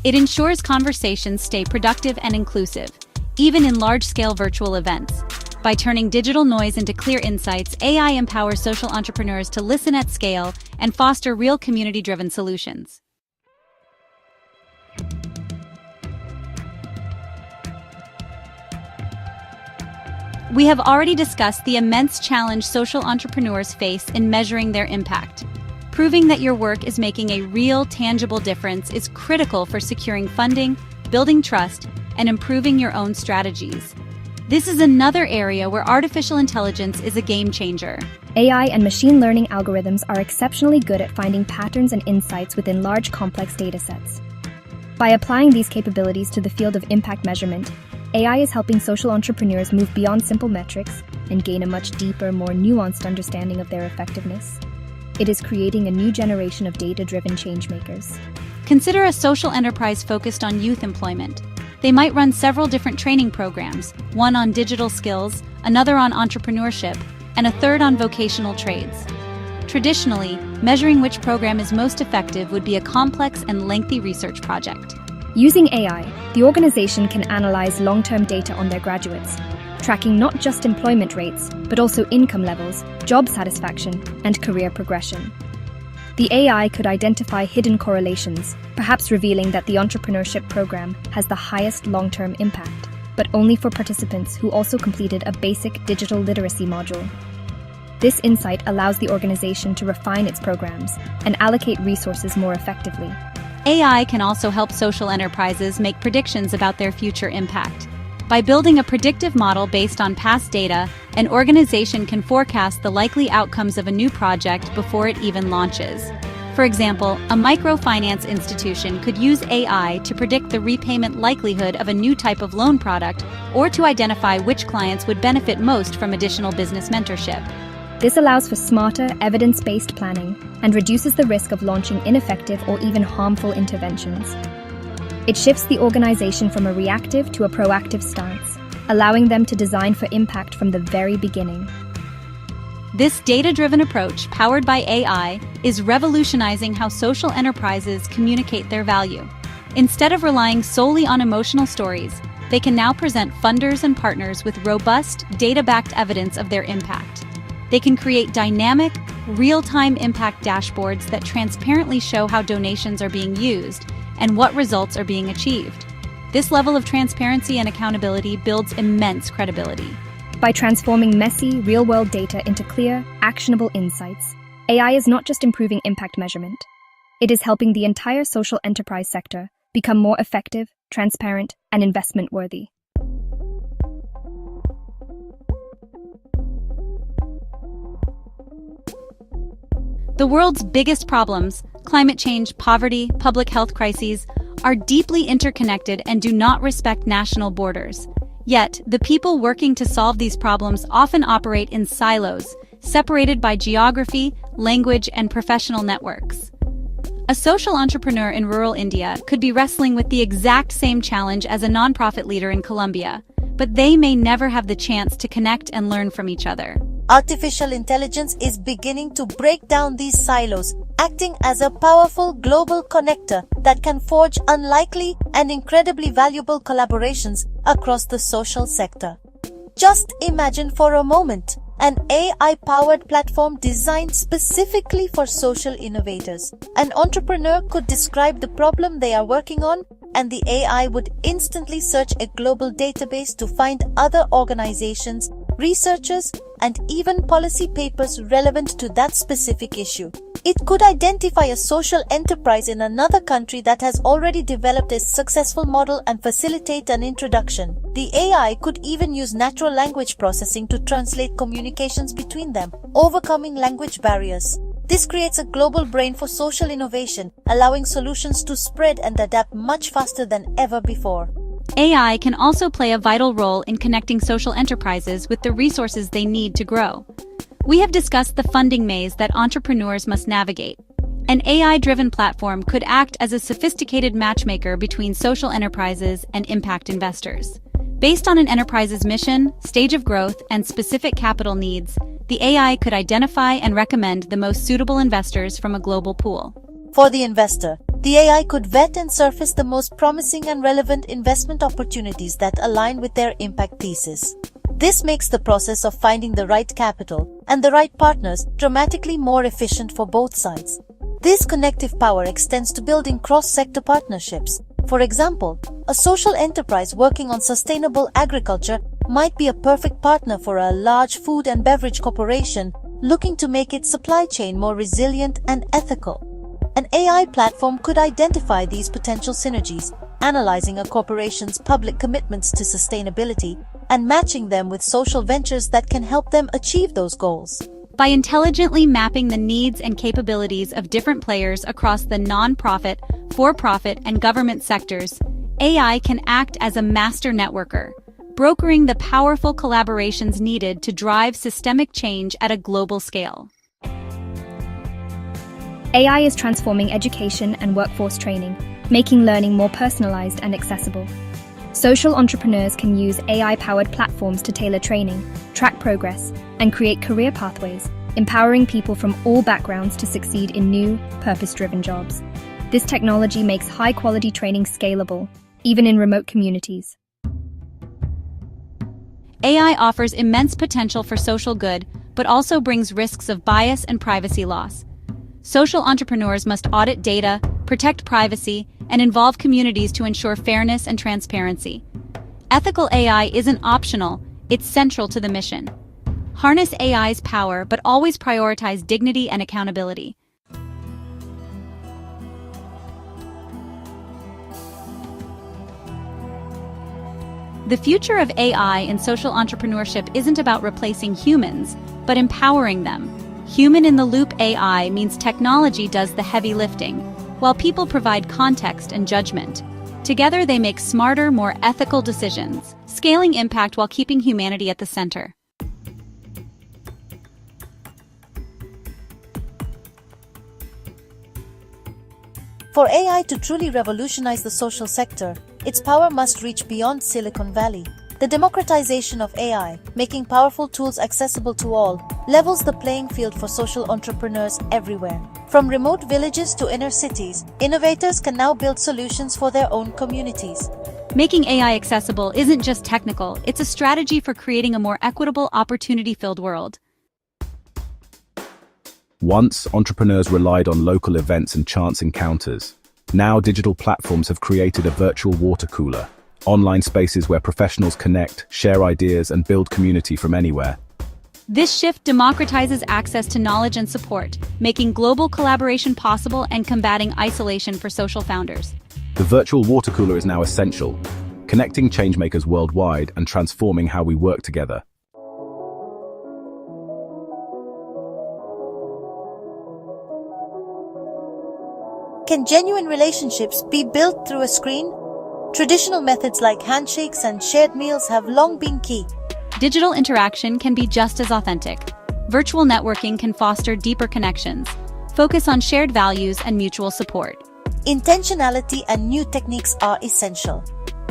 It ensures conversations stay productive and inclusive, even in large-scale virtual events. By turning digital noise into clear insights, AI empowers social entrepreneurs to listen at scale and foster real community-driven solutions. We have already discussed the immense challenge social entrepreneurs face in measuring their impact. Proving that your work is making a real, tangible difference is critical for securing funding, building trust, and improving your own strategies. This is another area where artificial intelligence is a game changer. AI and machine learning algorithms are exceptionally good at finding patterns and insights within large, complex datasets. By applying these capabilities to the field of impact measurement, AI is helping social entrepreneurs move beyond simple metrics and gain a much deeper, more nuanced understanding of their effectiveness. It is creating a new generation of data-driven changemakers. Consider a social enterprise focused on youth employment. They might run several different training programs, one on digital skills, another on entrepreneurship, and a third on vocational trades. Traditionally, measuring which program is most effective would be a complex and lengthy research project. Using AI, the organization can analyze long-term data on their graduates, tracking not just employment rates, but also income levels, job satisfaction, and career progression. The AI could identify hidden correlations, perhaps revealing that the entrepreneurship program has the highest long-term impact, but only for participants who also completed a basic digital literacy module. This insight allows the organization to refine its programs and allocate resources more effectively. AI can also help social enterprises make predictions about their future impact. By building a predictive model based on past data, an organization can forecast the likely outcomes of a new project before it even launches. For example, a microfinance institution could use AI to predict the repayment likelihood of a new type of loan product or to identify which clients would benefit most from additional business mentorship. This allows for smarter, evidence-based planning and reduces the risk of launching ineffective or even harmful interventions. It shifts the organization from a reactive to a proactive stance, allowing them to design for impact from the very beginning. This data-driven approach, powered by AI, is revolutionizing how social enterprises communicate their value. Instead of relying solely on emotional stories, they can now present funders and partners with robust, data-backed evidence of their impact. They can create dynamic, real-time impact dashboards that transparently show how donations are being used and what results are being achieved. This level of transparency and accountability builds immense credibility. By transforming messy, real-world data into clear, actionable insights, AI is not just improving impact measurement. It is helping the entire social enterprise sector become more effective, transparent, and investment-worthy. The world's biggest problems, climate change, poverty, public health crises, are deeply interconnected and do not respect national borders. Yet, the people working to solve these problems often operate in silos, separated by geography, language, and professional networks. A social entrepreneur in rural India could be wrestling with the exact same challenge as a nonprofit leader in Colombia, but they may never have the chance to connect and learn from each other. Artificial intelligence is beginning to break down these silos, acting as a powerful global connector that can forge unlikely and incredibly valuable collaborations across the social sector. Just imagine for a moment an AI-powered platform designed specifically for social innovators. An entrepreneur could describe the problem they are working on, and the AI would instantly search a global database to find other organizations, researchers, and even policy papers relevant to that specific issue. It could identify a social enterprise in another country that has already developed a successful model and facilitate an introduction. The AI could even use natural language processing to translate communications between them, overcoming language barriers. This creates a global brain for social innovation, allowing solutions to spread and adapt much faster than ever before. AI can also play a vital role in connecting social enterprises with the resources they need to grow. We have discussed the funding maze that entrepreneurs must navigate. An AI-driven platform could act as a sophisticated matchmaker between social enterprises and impact investors. Based on an enterprise's mission, stage of growth, and specific capital needs, the AI could identify and recommend the most suitable investors from a global pool. For the investor, the AI could vet and surface the most promising and relevant investment opportunities that align with their impact thesis. This makes the process of finding the right capital and the right partners dramatically more efficient for both sides. This connective power extends to building cross-sector partnerships. For example, a social enterprise working on sustainable agriculture might be a perfect partner for a large food and beverage corporation looking to make its supply chain more resilient and ethical. An AI platform could identify these potential synergies, analyzing a corporation's public commitments to sustainability and matching them with social ventures that can help them achieve those goals. By intelligently mapping the needs and capabilities of different players across the nonprofit, for-profit, and government sectors, AI can act as a master networker, brokering the powerful collaborations needed to drive systemic change at a global scale. AI is transforming education and workforce training, making learning more personalized and accessible. Social entrepreneurs can use AI-powered platforms to tailor training, track progress, and create career pathways, empowering people from all backgrounds to succeed in new, purpose-driven jobs. This technology makes high-quality training scalable, even in remote communities. AI offers immense potential for social good, but also brings risks of bias and privacy loss. Social entrepreneurs must audit data, protect privacy, and involve communities to ensure fairness and transparency. Ethical AI isn't optional, it's central to the mission. Harness AI's power, but always prioritize dignity and accountability. The future of AI in social entrepreneurship isn't about replacing humans, but empowering them. Human-in-the-loop AI means technology does the heavy lifting, while people provide context and judgment. Together they make smarter, more ethical decisions, scaling impact while keeping humanity at the center. For AI to truly revolutionize the social sector, its power must reach beyond Silicon Valley. The democratization of AI, making powerful tools accessible to all, levels the playing field for social entrepreneurs everywhere. From remote villages to inner cities, innovators can now build solutions for their own communities. Making AI accessible isn't just technical, it's a strategy for creating a more equitable, opportunity-filled world. Once, entrepreneurs relied on local events and chance encounters. Now, digital platforms have created a virtual water cooler. Online spaces where professionals connect, share ideas, and build community from anywhere. This shift democratizes access to knowledge and support, making global collaboration possible and combating isolation for social founders. The virtual water cooler is now essential, connecting changemakers worldwide and transforming how we work together. Can genuine relationships be built through a screen? Traditional methods like handshakes and shared meals have long been key. Digital interaction can be just as authentic. Virtual networking can foster deeper connections, focus on shared values and mutual support. Intentionality and new techniques are essential.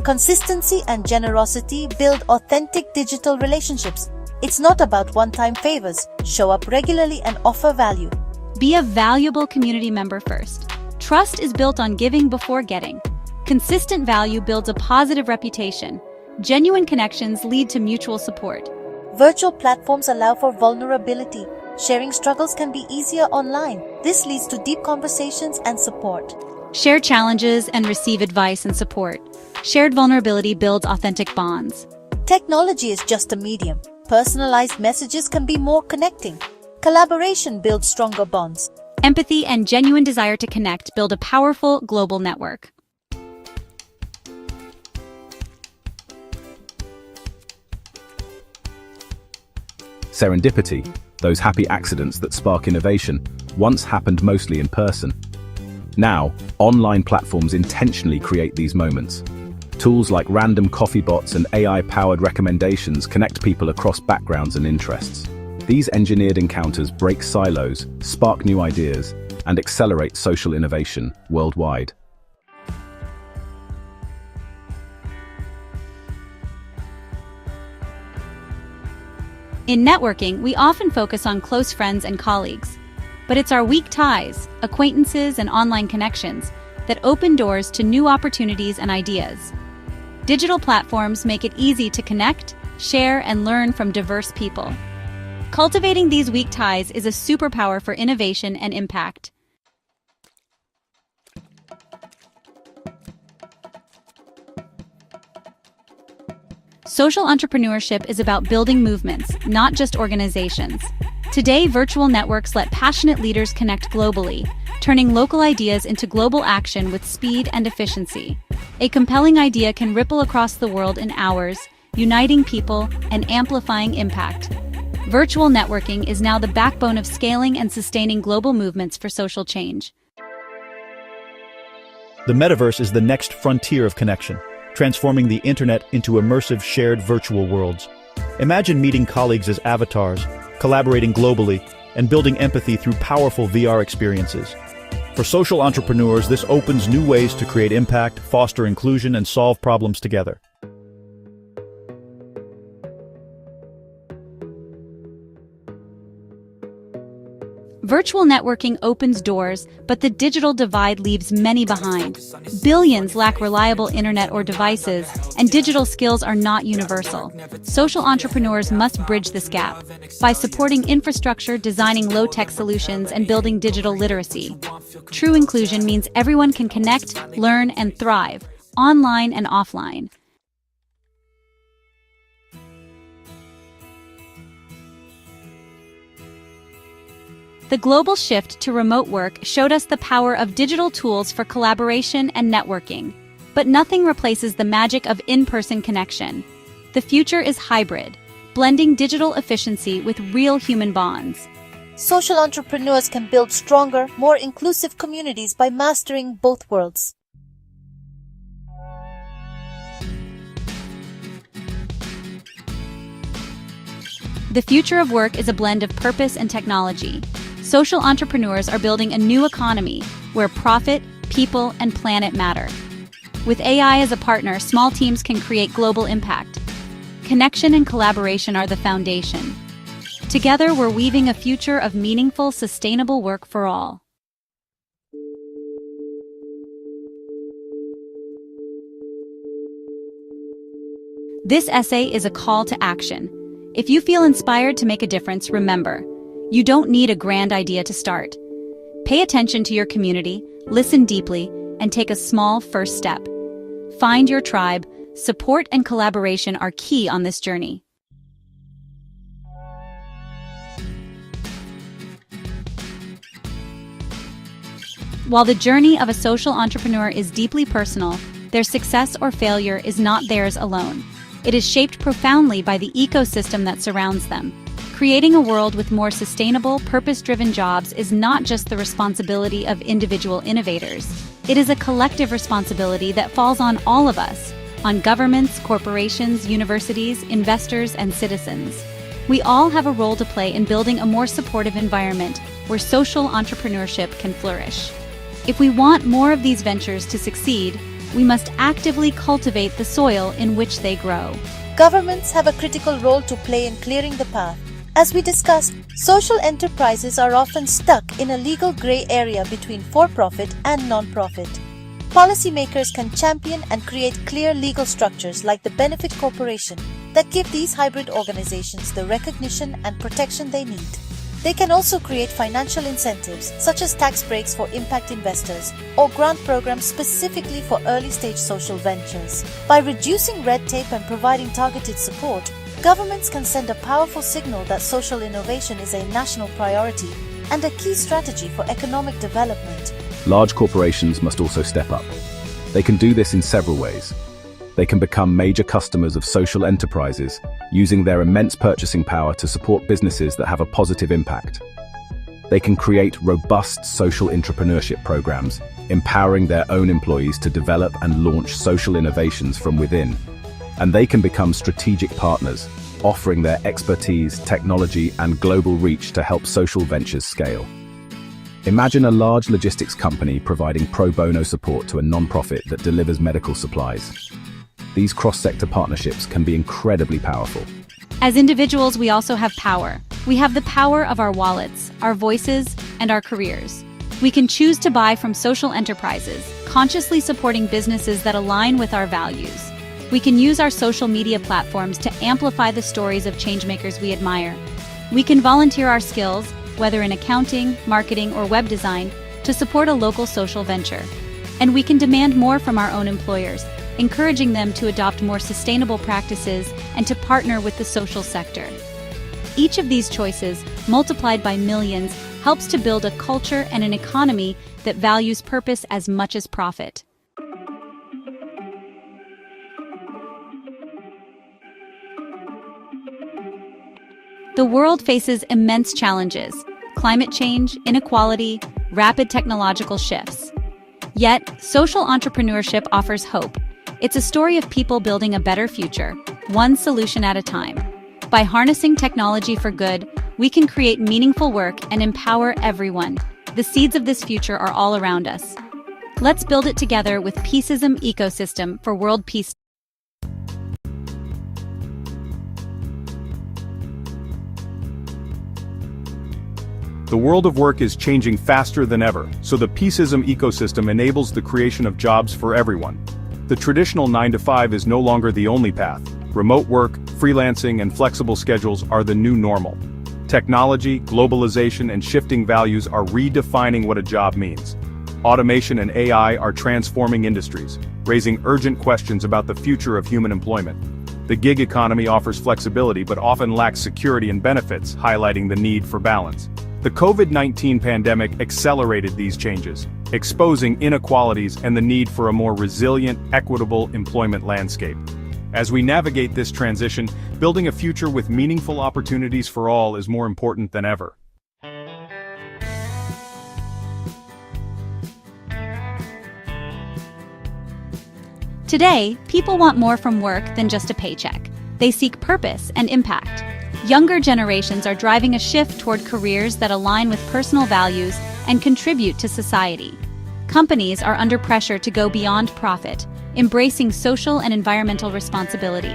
Consistency and generosity build authentic digital relationships. It's not about one-time favors. Show up regularly and offer value. Be a valuable community member first. Trust is built on giving before getting. Consistent value builds a positive reputation. Genuine connections lead to mutual support. Virtual platforms allow for vulnerability. Sharing struggles can be easier online. This leads to deep conversations and support. Share challenges and receive advice and support. Shared vulnerability builds authentic bonds. Technology is just a medium. Personalized messages can be more connecting. Collaboration builds stronger bonds. Empathy and genuine desire to connect build a powerful global network. Serendipity, those happy accidents that spark innovation, once happened mostly in person. Now, online platforms intentionally create these moments. Tools like random coffee bots and AI-powered recommendations connect people across backgrounds and interests. These engineered encounters break silos, spark new ideas, and accelerate social innovation worldwide. In networking, we often focus on close friends and colleagues. But it's our weak ties, acquaintances, and online connections that open doors to new opportunities and ideas. Digital platforms make it easy to connect, share, and learn from diverse people. Cultivating these weak ties is a superpower for innovation and impact. Social entrepreneurship is about building movements, not just organizations. Today, virtual networks let passionate leaders connect globally, turning local ideas into global action with speed and efficiency. A compelling idea can ripple across the world in hours, uniting people and amplifying impact. Virtual networking is now the backbone of scaling and sustaining global movements for social change. The metaverse is the next frontier of connection, transforming the internet into immersive shared virtual worlds. Imagine meeting colleagues as avatars, collaborating globally, and building empathy through powerful VR experiences. For social entrepreneurs, this opens new ways to create impact, foster inclusion, and solve problems together. Virtual networking opens doors, but the digital divide leaves many behind. Billions lack reliable internet or devices, and digital skills are not universal. Social entrepreneurs must bridge this gap by supporting infrastructure, designing low-tech solutions, and building digital literacy. True inclusion means everyone can connect, learn, and thrive, online and offline. The global shift to remote work showed us the power of digital tools for collaboration and networking. But nothing replaces the magic of in-person connection. The future is hybrid, blending digital efficiency with real human bonds. Social entrepreneurs can build stronger, more inclusive communities by mastering both worlds. The future of work is a blend of purpose and technology. Social entrepreneurs are building a new economy where profit, people, and planet matter. With AI as a partner, small teams can create global impact. Connection and collaboration are the foundation. Together, we're weaving a future of meaningful, sustainable work for all. This essay is a call to action. If you feel inspired to make a difference, remember, you don't need a grand idea to start. Pay attention to your community, listen deeply, and take a small first step. Find your tribe. Support and collaboration are key on this journey. While the journey of a social entrepreneur is deeply personal, their success or failure is not theirs alone. It is shaped profoundly by the ecosystem that surrounds them. Creating a world with more sustainable, purpose-driven jobs is not just the responsibility of individual innovators. It is a collective responsibility that falls on all of us, on governments, corporations, universities, investors, and citizens. We all have a role to play in building a more supportive environment where social entrepreneurship can flourish. If we want more of these ventures to succeed, we must actively cultivate the soil in which they grow. Governments have a critical role to play in clearing the path. As we discussed, social enterprises are often stuck in a legal gray area between for-profit and non-profit. Policymakers can champion and create clear legal structures like the benefit corporation that give these hybrid organizations the recognition and protection they need. They can also create financial incentives, such as tax breaks for impact investors or grant programs specifically for early-stage social ventures. By reducing red tape and providing targeted support, governments can send a powerful signal that social innovation is a national priority and a key strategy for economic development. Large corporations must also step up. They can do this in several ways. They can become major customers of social enterprises, using their immense purchasing power to support businesses that have a positive impact. They can create robust social entrepreneurship programs, empowering their own employees to develop and launch social innovations from within. And they can become strategic partners, offering their expertise, technology, and global reach to help social ventures scale. Imagine a large logistics company providing pro bono support to a non-profit that delivers medical supplies. These cross-sector partnerships can be incredibly powerful. As individuals, we also have power. We have the power of our wallets, our voices, and our careers. We can choose to buy from social enterprises, consciously supporting businesses that align with our values. We can use our social media platforms to amplify the stories of changemakers we admire. We can volunteer our skills, whether in accounting, marketing, or web design, to support a local social venture. And we can demand more from our own employers, encouraging them to adopt more sustainable practices and to partner with the social sector. Each of these choices, multiplied by millions, helps to build a culture and an economy that values purpose as much as profit. The world faces immense challenges: climate change, inequality, rapid technological shifts. Yet, social entrepreneurship offers hope. It's a story of people building a better future, one solution at a time. By harnessing technology for good, we can create meaningful work and empower everyone. The seeds of this future are all around us. Let's build it together with Peaceism Ecosystem for world peace. The world of work is changing faster than ever, so the Peaceism Ecosystem enables the creation of jobs for everyone. The traditional 9-to-5 is no longer the only path. Remote work, freelancing, and flexible schedules are the new normal. Technology, globalization, and shifting values are redefining what a job means. Automation and AI are transforming industries, raising urgent questions about the future of human employment. The gig economy offers flexibility but often lacks security and benefits, highlighting the need for balance. The COVID-19 pandemic accelerated these changes, exposing inequalities and the need for a more resilient, equitable employment landscape. As we navigate this transition, building a future with meaningful opportunities for all is more important than ever. Today, people want more from work than just a paycheck. They seek purpose and impact. Younger generations are driving a shift toward careers that align with personal values and contribute to society. Companies are under pressure to go beyond profit, embracing social and environmental responsibility.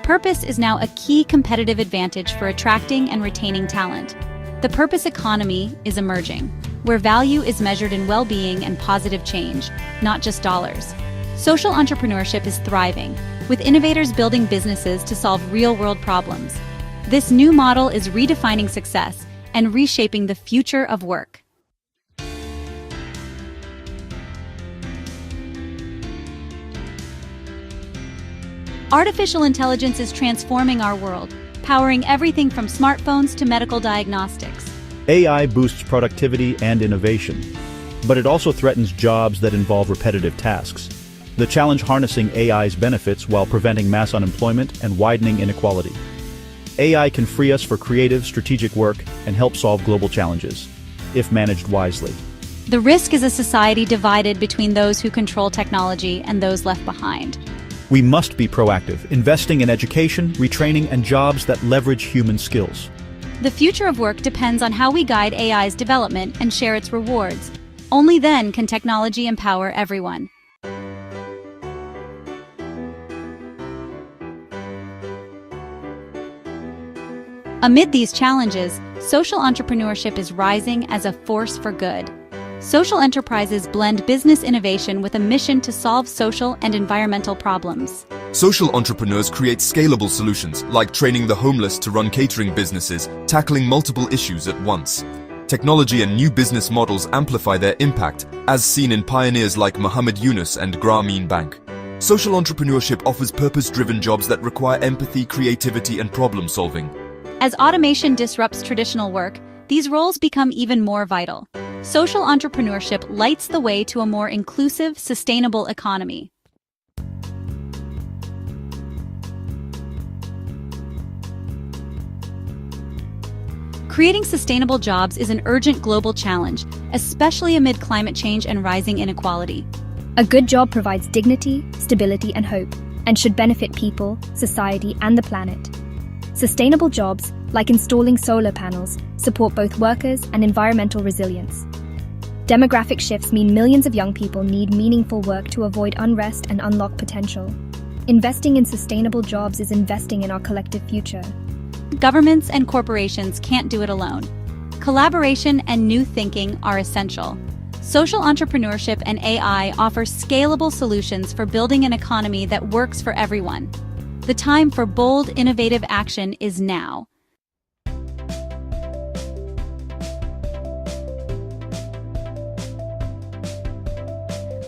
Purpose is now a key competitive advantage for attracting and retaining talent. The purpose economy is emerging, where value is measured in well-being and positive change, not just dollars. Social entrepreneurship is thriving, with innovators building businesses to solve real-world problems. This new model is redefining success and reshaping the future of work. Artificial intelligence is transforming our world, powering everything from smartphones to medical diagnostics. AI boosts productivity and innovation, but it also threatens jobs that involve repetitive tasks. The challenge harnessing AI's benefits while preventing mass unemployment and widening inequality. AI can free us for creative, strategic work and help solve global challenges, if managed wisely. The risk is a society divided between those who control technology and those left behind. We must be proactive, investing in education, retraining, and jobs that leverage human skills. The future of work depends on how we guide AI's development and share its rewards. Only then can technology empower everyone. Amid these challenges, social entrepreneurship is rising as a force for good. Social enterprises blend business innovation with a mission to solve social and environmental problems. Social entrepreneurs create scalable solutions, like training the homeless to run catering businesses, tackling multiple issues at once. Technology and new business models amplify their impact, as seen in pioneers like Muhammad Yunus and Grameen Bank. Social entrepreneurship offers purpose-driven jobs that require empathy, creativity, and problem-solving. As automation disrupts traditional work, these roles become even more vital. Social entrepreneurship lights the way to a more inclusive, sustainable economy. Creating sustainable jobs is an urgent global challenge, especially amid climate change and rising inequality. A good job provides dignity, stability, and hope, and should benefit people, society, and the planet. Sustainable jobs, like installing solar panels, support both workers and environmental resilience. Demographic shifts mean millions of young people need meaningful work to avoid unrest and unlock potential. Investing in sustainable jobs is investing in our collective future. Governments and corporations can't do it alone. Collaboration and new thinking are essential. Social entrepreneurship and AI offer scalable solutions for building an economy that works for everyone. The time for bold, innovative action is now.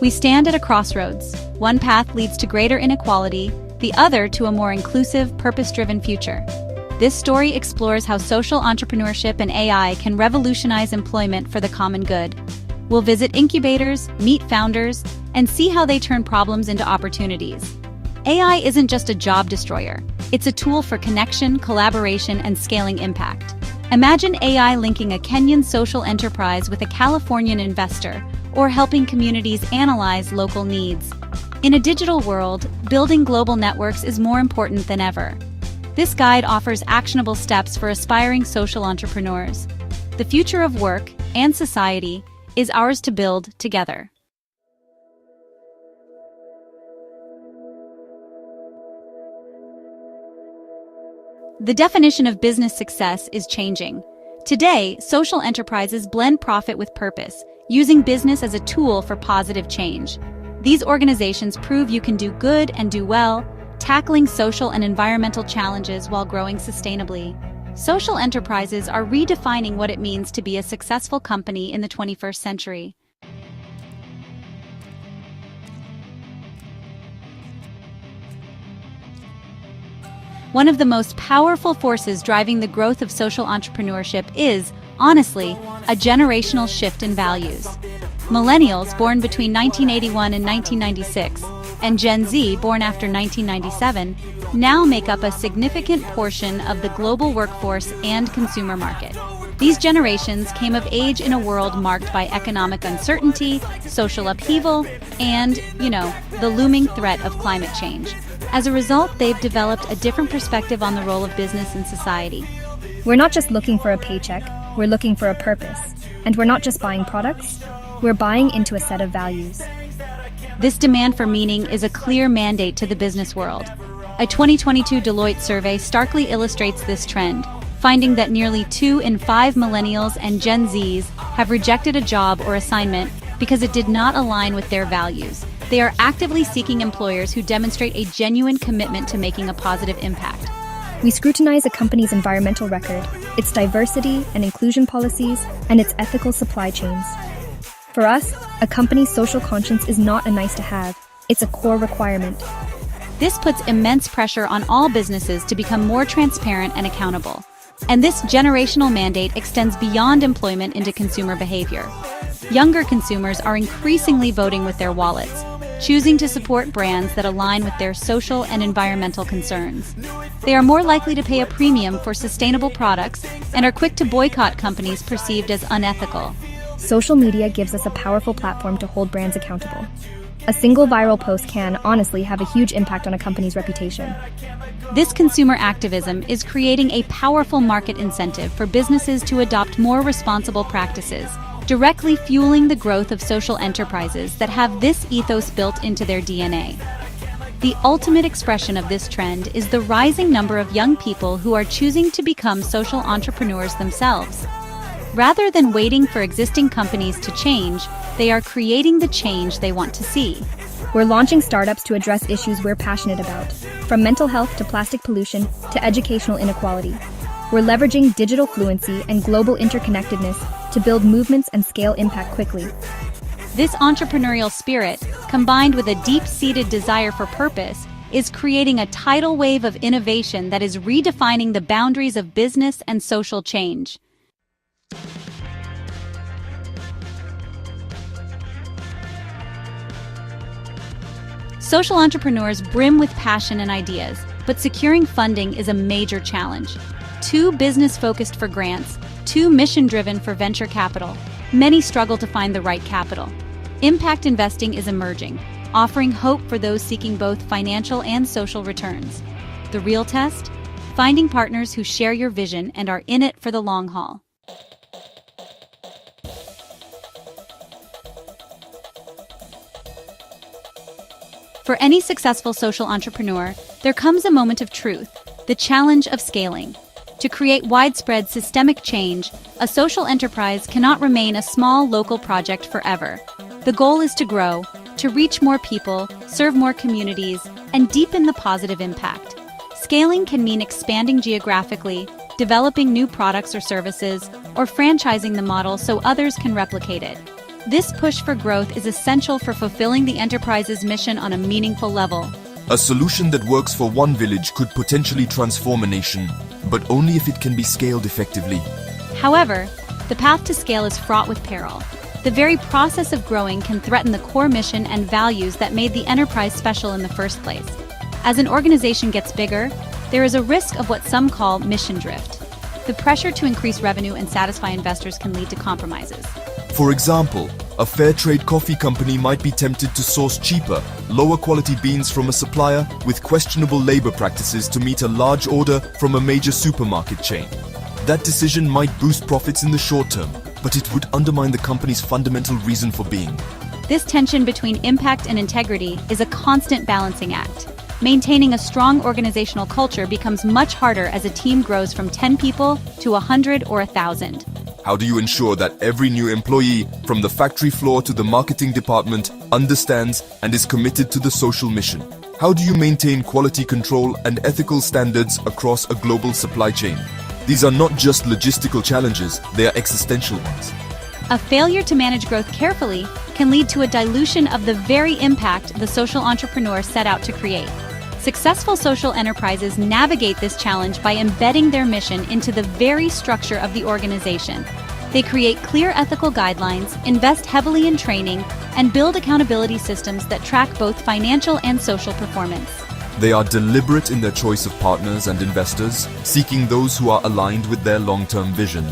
We stand at a crossroads. One path leads to greater inequality, the other to a more inclusive, purpose-driven future. This story explores how social entrepreneurship and AI can revolutionize employment for the common good. We'll visit incubators, meet founders, and see how they turn problems into opportunities. AI isn't just a job destroyer. It's a tool for connection, collaboration, and scaling impact. Imagine AI linking a Kenyan social enterprise with a Californian investor, or helping communities analyze local needs. In a digital world, building global networks is more important than ever. This guide offers actionable steps for aspiring social entrepreneurs. The future of work and society is ours to build together. The definition of business success is changing. Today, social enterprises blend profit with purpose, using business as a tool for positive change. These organizations prove you can do good and do well, tackling social and environmental challenges while growing sustainably. Social enterprises are redefining what it means to be a successful company in the 21st century. One of the most powerful forces driving the growth of social entrepreneurship is, honestly, a generational shift in values. Millennials born between 1981 and 1996, and Gen Z born after 1997, now make up a significant portion of the global workforce and consumer market. These generations came of age in a world marked by economic uncertainty, social upheaval, and, the looming threat of climate change. As a result, they've developed a different perspective on the role of business in society. We're not just looking for a paycheck, we're looking for a purpose. And we're not just buying products, we're buying into a set of values. This demand for meaning is a clear mandate to the business world. A 2022 Deloitte survey starkly illustrates this trend, finding that nearly 2 in 5 millennials and Gen Zs have rejected a job or assignment because it did not align with their values. They are actively seeking employers who demonstrate a genuine commitment to making a positive impact. We scrutinize a company's environmental record, its diversity and inclusion policies, and its ethical supply chains. For us, a company's social conscience is not a nice-to-have, it's a core requirement. This puts immense pressure on all businesses to become more transparent and accountable. And this generational mandate extends beyond employment into consumer behavior. Younger consumers are increasingly voting with their wallets, choosing to support brands that align with their social and environmental concerns. They are more likely to pay a premium for sustainable products and are quick to boycott companies perceived as unethical. Social media gives us a powerful platform to hold brands accountable. A single viral post can, honestly, have a huge impact on a company's reputation. This consumer activism is creating a powerful market incentive for businesses to adopt more responsible practices, directly fueling the growth of social enterprises that have this ethos built into their DNA. The ultimate expression of this trend is the rising number of young people who are choosing to become social entrepreneurs themselves. Rather than waiting for existing companies to change, they are creating the change they want to see. We're launching startups to address issues we're passionate about, from mental health to plastic pollution to educational inequality. We're leveraging digital fluency and global interconnectedness to build movements and scale impact quickly. This entrepreneurial spirit, combined with a deep-seated desire for purpose, is creating a tidal wave of innovation that is redefining the boundaries of business and social change. Social entrepreneurs brim with passion and ideas, but securing funding is a major challenge. Too business-focused for grants, too mission-driven for venture capital. Many struggle to find the right capital. Impact investing is emerging, offering hope for those seeking both financial and social returns. The real test? Finding partners who share your vision and are in it for the long haul. For any successful social entrepreneur, there comes a moment of truth, the challenge of scaling. To create widespread systemic change, a social enterprise cannot remain a small local project forever. The goal is to grow, to reach more people, serve more communities, and deepen the positive impact. Scaling can mean expanding geographically, developing new products or services, or franchising the model so others can replicate it. This push for growth is essential for fulfilling the enterprise's mission on a meaningful level. A solution that works for one village could potentially transform a nation, but only if it can be scaled effectively. However, the path to scale is fraught with peril. The very process of growing can threaten the core mission and values that made the enterprise special in the first place. As an organization gets bigger, there is a risk of what some call mission drift. The pressure to increase revenue and satisfy investors can lead to compromises. For example, a fair trade coffee company might be tempted to source cheaper, lower quality beans from a supplier with questionable labor practices to meet a large order from a major supermarket chain. That decision might boost profits in the short term, but it would undermine the company's fundamental reason for being. This tension between impact and integrity is a constant balancing act. Maintaining a strong organizational culture becomes much harder as a team grows from 10 people to 100 or 1,000. How do you ensure that every new employee, from the factory floor to the marketing department, understands and is committed to the social mission? How do you maintain quality control and ethical standards across a global supply chain? These are not just logistical challenges, they are existential ones. A failure to manage growth carefully can lead to a dilution of the very impact the social entrepreneur set out to create. Successful social enterprises navigate this challenge by embedding their mission into the very structure of the organization. They create clear ethical guidelines, invest heavily in training, and build accountability systems that track both financial and social performance. They are deliberate in their choice of partners and investors, seeking those who are aligned with their long-term vision.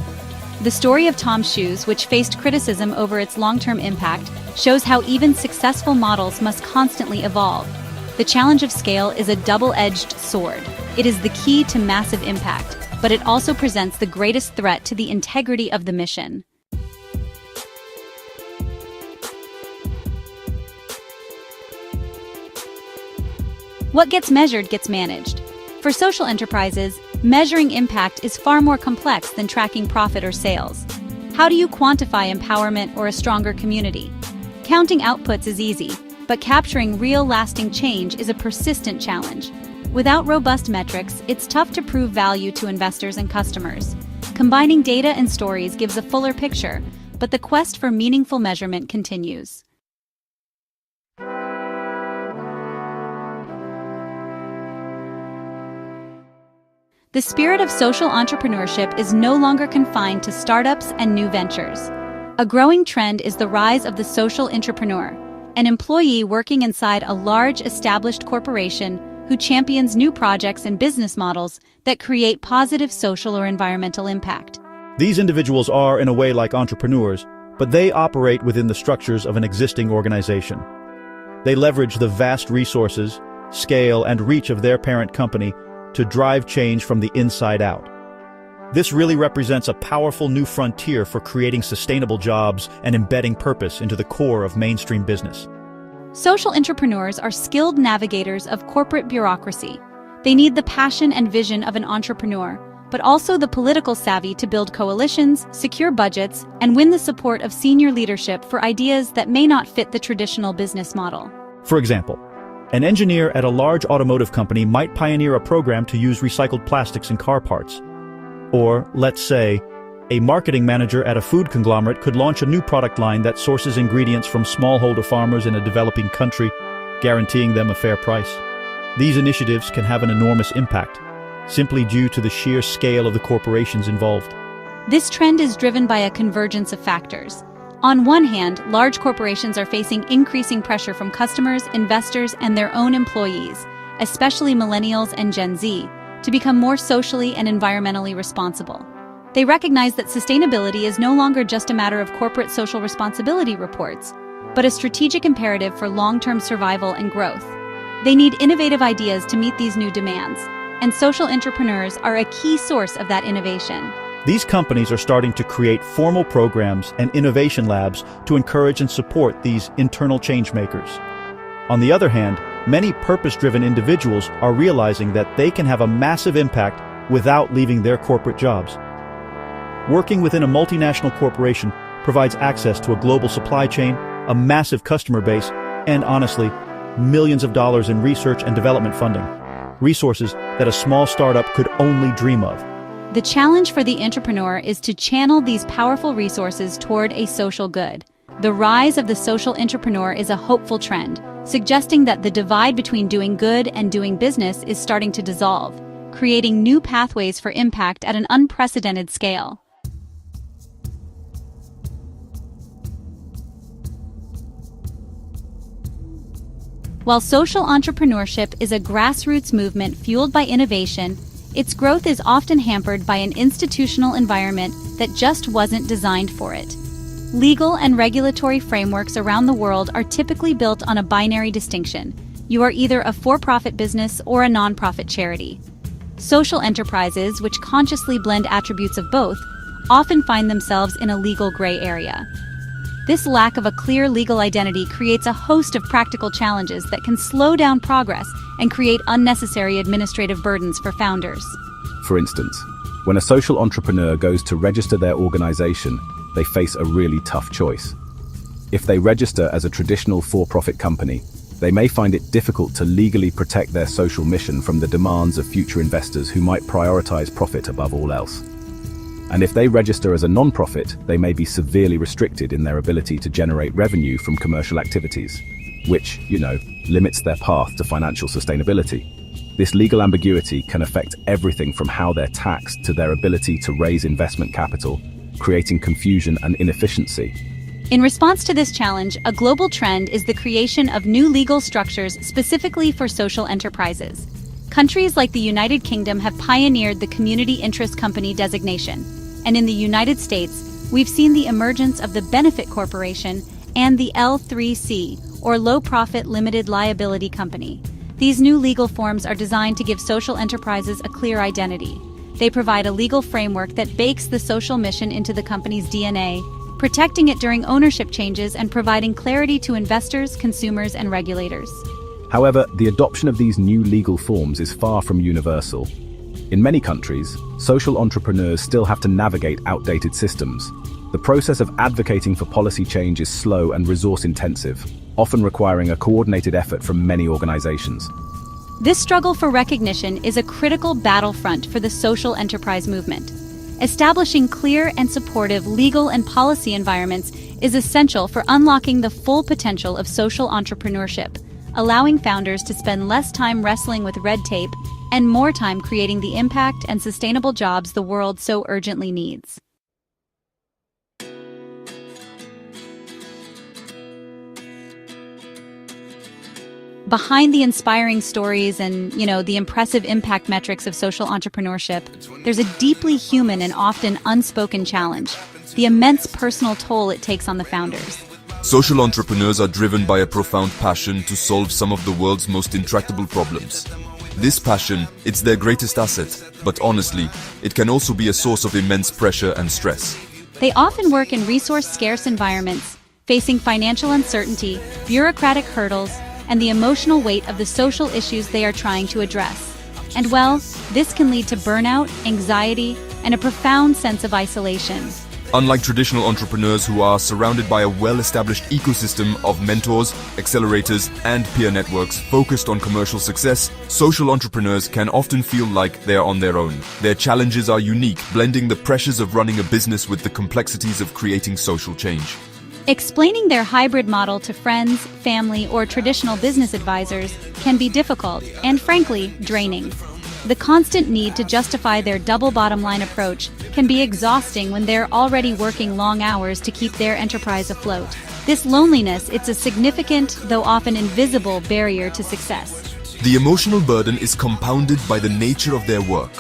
The story of Tom's Shoes, which faced criticism over its long-term impact, shows how even successful models must constantly evolve. The challenge of scale is a double-edged sword. It is the key to massive impact, but it also presents the greatest threat to the integrity of the mission. What gets measured gets managed. For social enterprises, measuring impact is far more complex than tracking profit or sales. How do you quantify empowerment or a stronger community? Counting outputs is easy, but capturing real lasting change is a persistent challenge. Without robust metrics, it's tough to prove value to investors and customers. Combining data and stories gives a fuller picture, but the quest for meaningful measurement continues. The spirit of social entrepreneurship is no longer confined to startups and new ventures. A growing trend is the rise of the social entrepreneur, an employee working inside a large established corporation who champions new projects and business models that create positive social or environmental impact. These individuals are, in a way, like entrepreneurs, but they operate within the structures of an existing organization. They leverage the vast resources, scale, and reach of their parent company to drive change from the inside out. This really represents a powerful new frontier for creating sustainable jobs and embedding purpose into the core of mainstream business. Social entrepreneurs are skilled navigators of corporate bureaucracy. They need the passion and vision of an entrepreneur, but also the political savvy to build coalitions, secure budgets, and win the support of senior leadership for ideas that may not fit the traditional business model. For example, an engineer at a large automotive company might pioneer a program to use recycled plastics in car parts. Or, let's say, a marketing manager at a food conglomerate could launch a new product line that sources ingredients from smallholder farmers in a developing country, guaranteeing them a fair price. These initiatives can have an enormous impact, simply due to the sheer scale of the corporations involved. This trend is driven by a convergence of factors. On one hand, large corporations are facing increasing pressure from customers, investors, and their own employees, especially millennials and Gen Z, to become more socially and environmentally responsible. They recognize that sustainability is no longer just a matter of corporate social responsibility reports, but a strategic imperative for long-term survival and growth. They need innovative ideas to meet these new demands, and social entrepreneurs are a key source of that innovation. These companies are starting to create formal programs and innovation labs to encourage and support these internal change makers. On the other hand, many purpose-driven individuals are realizing that they can have a massive impact without leaving their corporate jobs. Working within a multinational corporation provides access to a global supply chain, a massive customer base, and honestly, millions of dollars in research and development funding. Resources that a small startup could only dream of. The challenge for the entrepreneur is to channel these powerful resources toward a social good. The rise of the social entrepreneur is a hopeful trend, suggesting that the divide between doing good and doing business is starting to dissolve, creating new pathways for impact at an unprecedented scale. While social entrepreneurship is a grassroots movement fueled by innovation, its growth is often hampered by an institutional environment that just wasn't designed for it. Legal and regulatory frameworks around the world are typically built on a binary distinction. You are either a for-profit business or a nonprofit charity. Social enterprises, which consciously blend attributes of both, often find themselves in a legal gray area. This lack of a clear legal identity creates a host of practical challenges that can slow down progress and create unnecessary administrative burdens for founders. For instance, when a social entrepreneur goes to register their organization, they face a really tough choice. If they register as a traditional for-profit company, they may find it difficult to legally protect their social mission from the demands of future investors who might prioritize profit above all else. And if they register as a non-profit, they may be severely restricted in their ability to generate revenue from commercial activities, which, limits their path to financial sustainability. This legal ambiguity can affect everything from how they're taxed to their ability to raise investment capital, creating confusion and inefficiency. In response to this challenge, a global trend is the creation of new legal structures specifically for social enterprises. Countries like the United Kingdom have pioneered the community interest company designation, and in the United States, we've seen the emergence of the benefit corporation and the L3C, or low profit limited liability company. These new legal forms are designed to give social enterprises a clear identity. They provide a legal framework that bakes the social mission into the company's DNA, protecting it during ownership changes and providing clarity to investors, consumers, and regulators. However, the adoption of these new legal forms is far from universal. In many countries, social entrepreneurs still have to navigate outdated systems. The process of advocating for policy change is slow and resource-intensive, often requiring a coordinated effort from many organizations. This struggle for recognition is a critical battlefront for the social enterprise movement. Establishing clear and supportive legal and policy environments is essential for unlocking the full potential of social entrepreneurship, allowing founders to spend less time wrestling with red tape and more time creating the impact and sustainable jobs the world so urgently needs. Behind the inspiring stories and, the impressive impact metrics of social entrepreneurship, there's a deeply human and often unspoken challenge: the immense personal toll it takes on the founders. Social entrepreneurs are driven by a profound passion to solve some of the world's most intractable problems. This passion, it's their greatest asset, but honestly, it can also be a source of immense pressure and stress. They often work in resource-scarce environments, facing financial uncertainty, bureaucratic hurdles, and the emotional weight of the social issues they are trying to address. And this can lead to burnout, anxiety, and a profound sense of isolation. Unlike traditional entrepreneurs who are surrounded by a well-established ecosystem of mentors, accelerators, and peer networks focused on commercial success, social entrepreneurs can often feel like they are on their own. Their challenges are unique, blending the pressures of running a business with the complexities of creating social change. Explaining their hybrid model to friends, family, or traditional business advisors can be difficult and, frankly, draining. The constant need to justify their double bottom line approach can be exhausting when they're already working long hours to keep their enterprise afloat. This loneliness, it's a significant, though often invisible, barrier to success. The emotional burden is compounded by the nature of their work.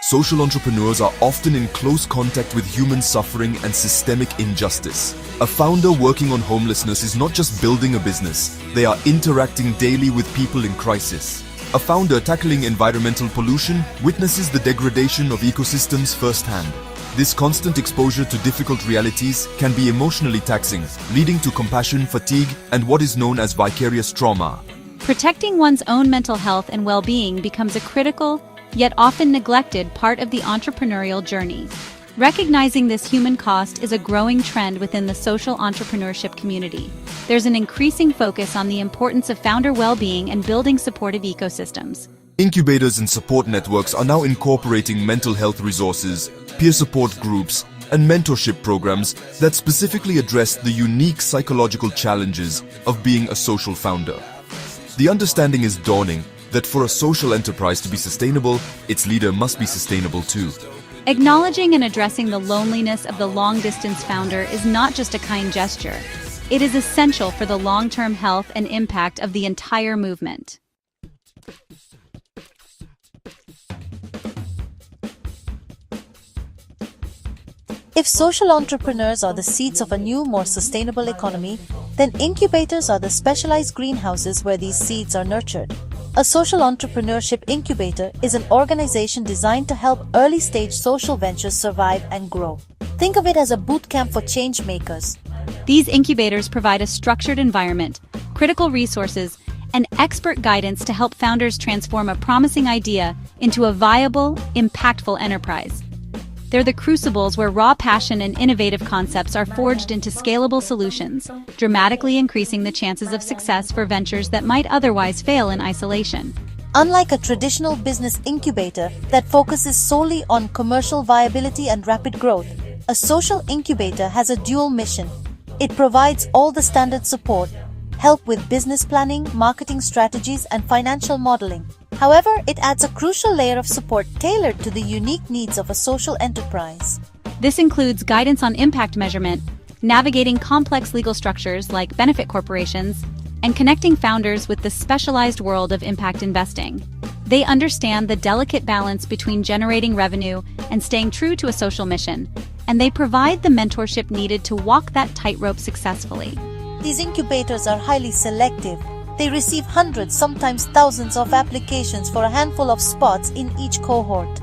Social entrepreneurs are often in close contact with human suffering and systemic injustice. A founder working on homelessness is not just building a business, they are interacting daily with people in crisis. A founder tackling environmental pollution witnesses the degradation of ecosystems firsthand. This constant exposure to difficult realities can be emotionally taxing, leading to compassion fatigue and what is known as vicarious trauma. Protecting one's own mental health and well-being becomes a critical, yet often neglected part of the entrepreneurial journey. Recognizing this human cost is a growing trend within the social entrepreneurship community. There's an increasing focus on the importance of founder well-being and building supportive ecosystems. Incubators and support networks are now incorporating mental health resources, peer support groups, and mentorship programs that specifically address the unique psychological challenges of being a social founder. The understanding is dawning that for a social enterprise to be sustainable, its leader must be sustainable too. Acknowledging and addressing the loneliness of the long-distance founder is not just a kind gesture. It is essential for the long-term health and impact of the entire movement. If social entrepreneurs are the seeds of a new, more sustainable economy, then incubators are the specialized greenhouses where these seeds are nurtured. A social entrepreneurship incubator is an organization designed to help early-stage social ventures survive and grow. Think of it as a boot camp for change makers. These incubators provide a structured environment, critical resources, and expert guidance to help founders transform a promising idea into a viable, impactful enterprise. They're the crucibles where raw passion and innovative concepts are forged into scalable solutions, dramatically increasing the chances of success for ventures that might otherwise fail in isolation. Unlike a traditional business incubator that focuses solely on commercial viability and rapid growth, a social incubator has a dual mission. It provides all the standard support, help with business planning, marketing strategies, and financial modeling. However, it adds a crucial layer of support tailored to the unique needs of a social enterprise. This includes guidance on impact measurement, navigating complex legal structures like benefit corporations, and connecting founders with the specialized world of impact investing. They understand the delicate balance between generating revenue and staying true to a social mission, and they provide the mentorship needed to walk that tightrope successfully. These incubators are highly selective. They receive hundreds, sometimes thousands of applications for a handful of spots in each cohort.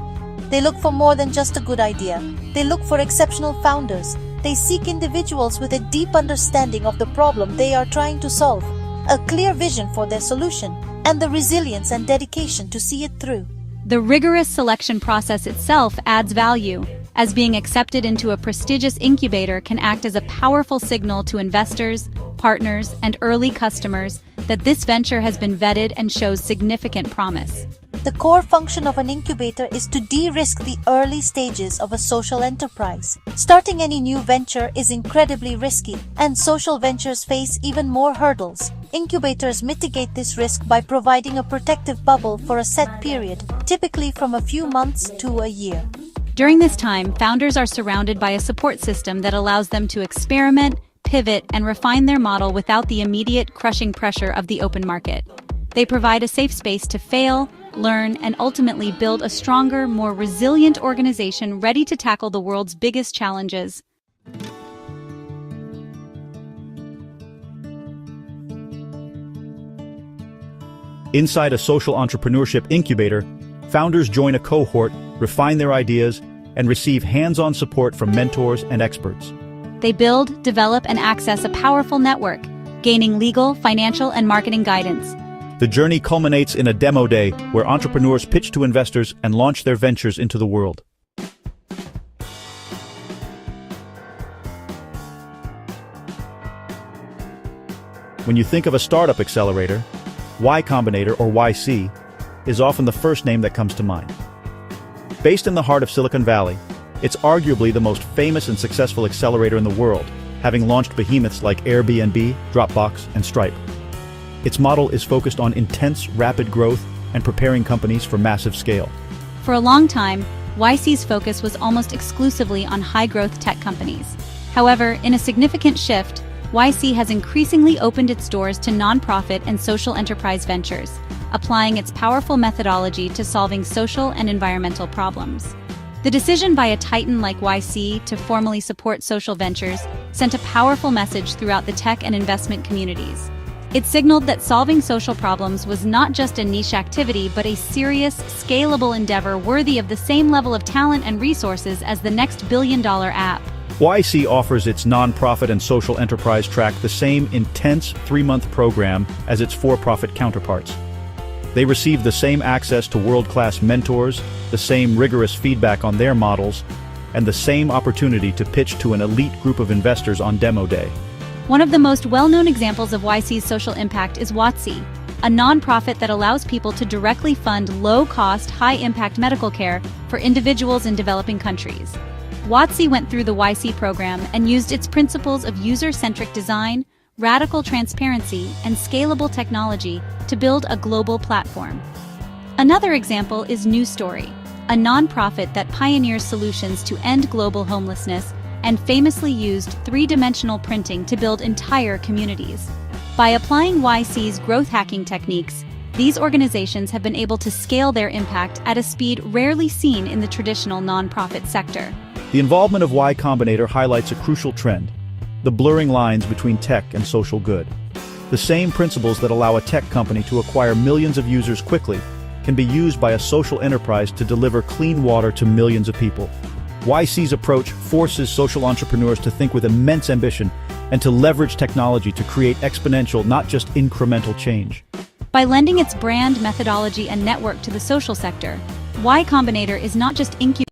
They look for more than just a good idea. They look for exceptional founders. They seek individuals with a deep understanding of the problem they are trying to solve, a clear vision for their solution, and the resilience and dedication to see it through. The rigorous selection process itself adds value, as being accepted into a prestigious incubator can act as a powerful signal to investors, partners, and early customers that this venture has been vetted and shows significant promise. The core function of an incubator is to de-risk the early stages of a social enterprise. Starting any new venture is incredibly risky, and social ventures face even more hurdles. Incubators mitigate this risk by providing a protective bubble for a set period, typically from a few months to a year. During this time, founders are surrounded by a support system that allows them to experiment, pivot, and refine their model without the immediate crushing pressure of the open market. They provide a safe space to fail, learn, and ultimately build a stronger, more resilient organization ready to tackle the world's biggest challenges. Inside a social entrepreneurship incubator, founders join a cohort, refine their ideas, and receive hands-on support from mentors and experts. They build, develop, and access a powerful network, gaining legal, financial, and marketing guidance. The journey culminates in a demo day where entrepreneurs pitch to investors and launch their ventures into the world. When you think of a startup accelerator, Y Combinator, or YC, is often the first name that comes to mind. Based in the heart of Silicon Valley, it's arguably the most famous and successful accelerator in the world, having launched behemoths like Airbnb, Dropbox, and Stripe. Its model is focused on intense, rapid growth and preparing companies for massive scale. For a long time, YC's focus was almost exclusively on high-growth tech companies. However, in a significant shift, YC has increasingly opened its doors to nonprofit and social enterprise ventures, applying its powerful methodology to solving social and environmental problems. The decision by a titan like YC to formally support social ventures sent a powerful message throughout the tech and investment communities. It signaled that solving social problems was not just a niche activity, but a serious, scalable endeavor worthy of the same level of talent and resources as the next billion-dollar app. YC offers its nonprofit and social enterprise track the same intense 3-month program as its for-profit counterparts. They receive the same access to world-class mentors, the same rigorous feedback on their models, and the same opportunity to pitch to an elite group of investors on demo day. One of the most well-known examples of YC's social impact is WOTC, a nonprofit that allows people to directly fund low-cost, high-impact medical care for individuals in developing countries. WOTC went through the YC program and used its principles of user-centric design, radical transparency, and scalable technology to build a global platform. Another example is New Story, a nonprofit that pioneers solutions to end global homelessness and famously used three-dimensional printing to build entire communities. By applying YC's growth hacking techniques, these organizations have been able to scale their impact at a speed rarely seen in the traditional nonprofit sector. The involvement of Y Combinator highlights a crucial trend: the blurring lines between tech and social good. The same principles that allow a tech company to acquire millions of users quickly can be used by a social enterprise to deliver clean water to millions of people. YC's approach forces social entrepreneurs to think with immense ambition and to leverage technology to create exponential, not just incremental change. By lending its brand, methodology, and network to the social sector, Y Combinator is not just incubating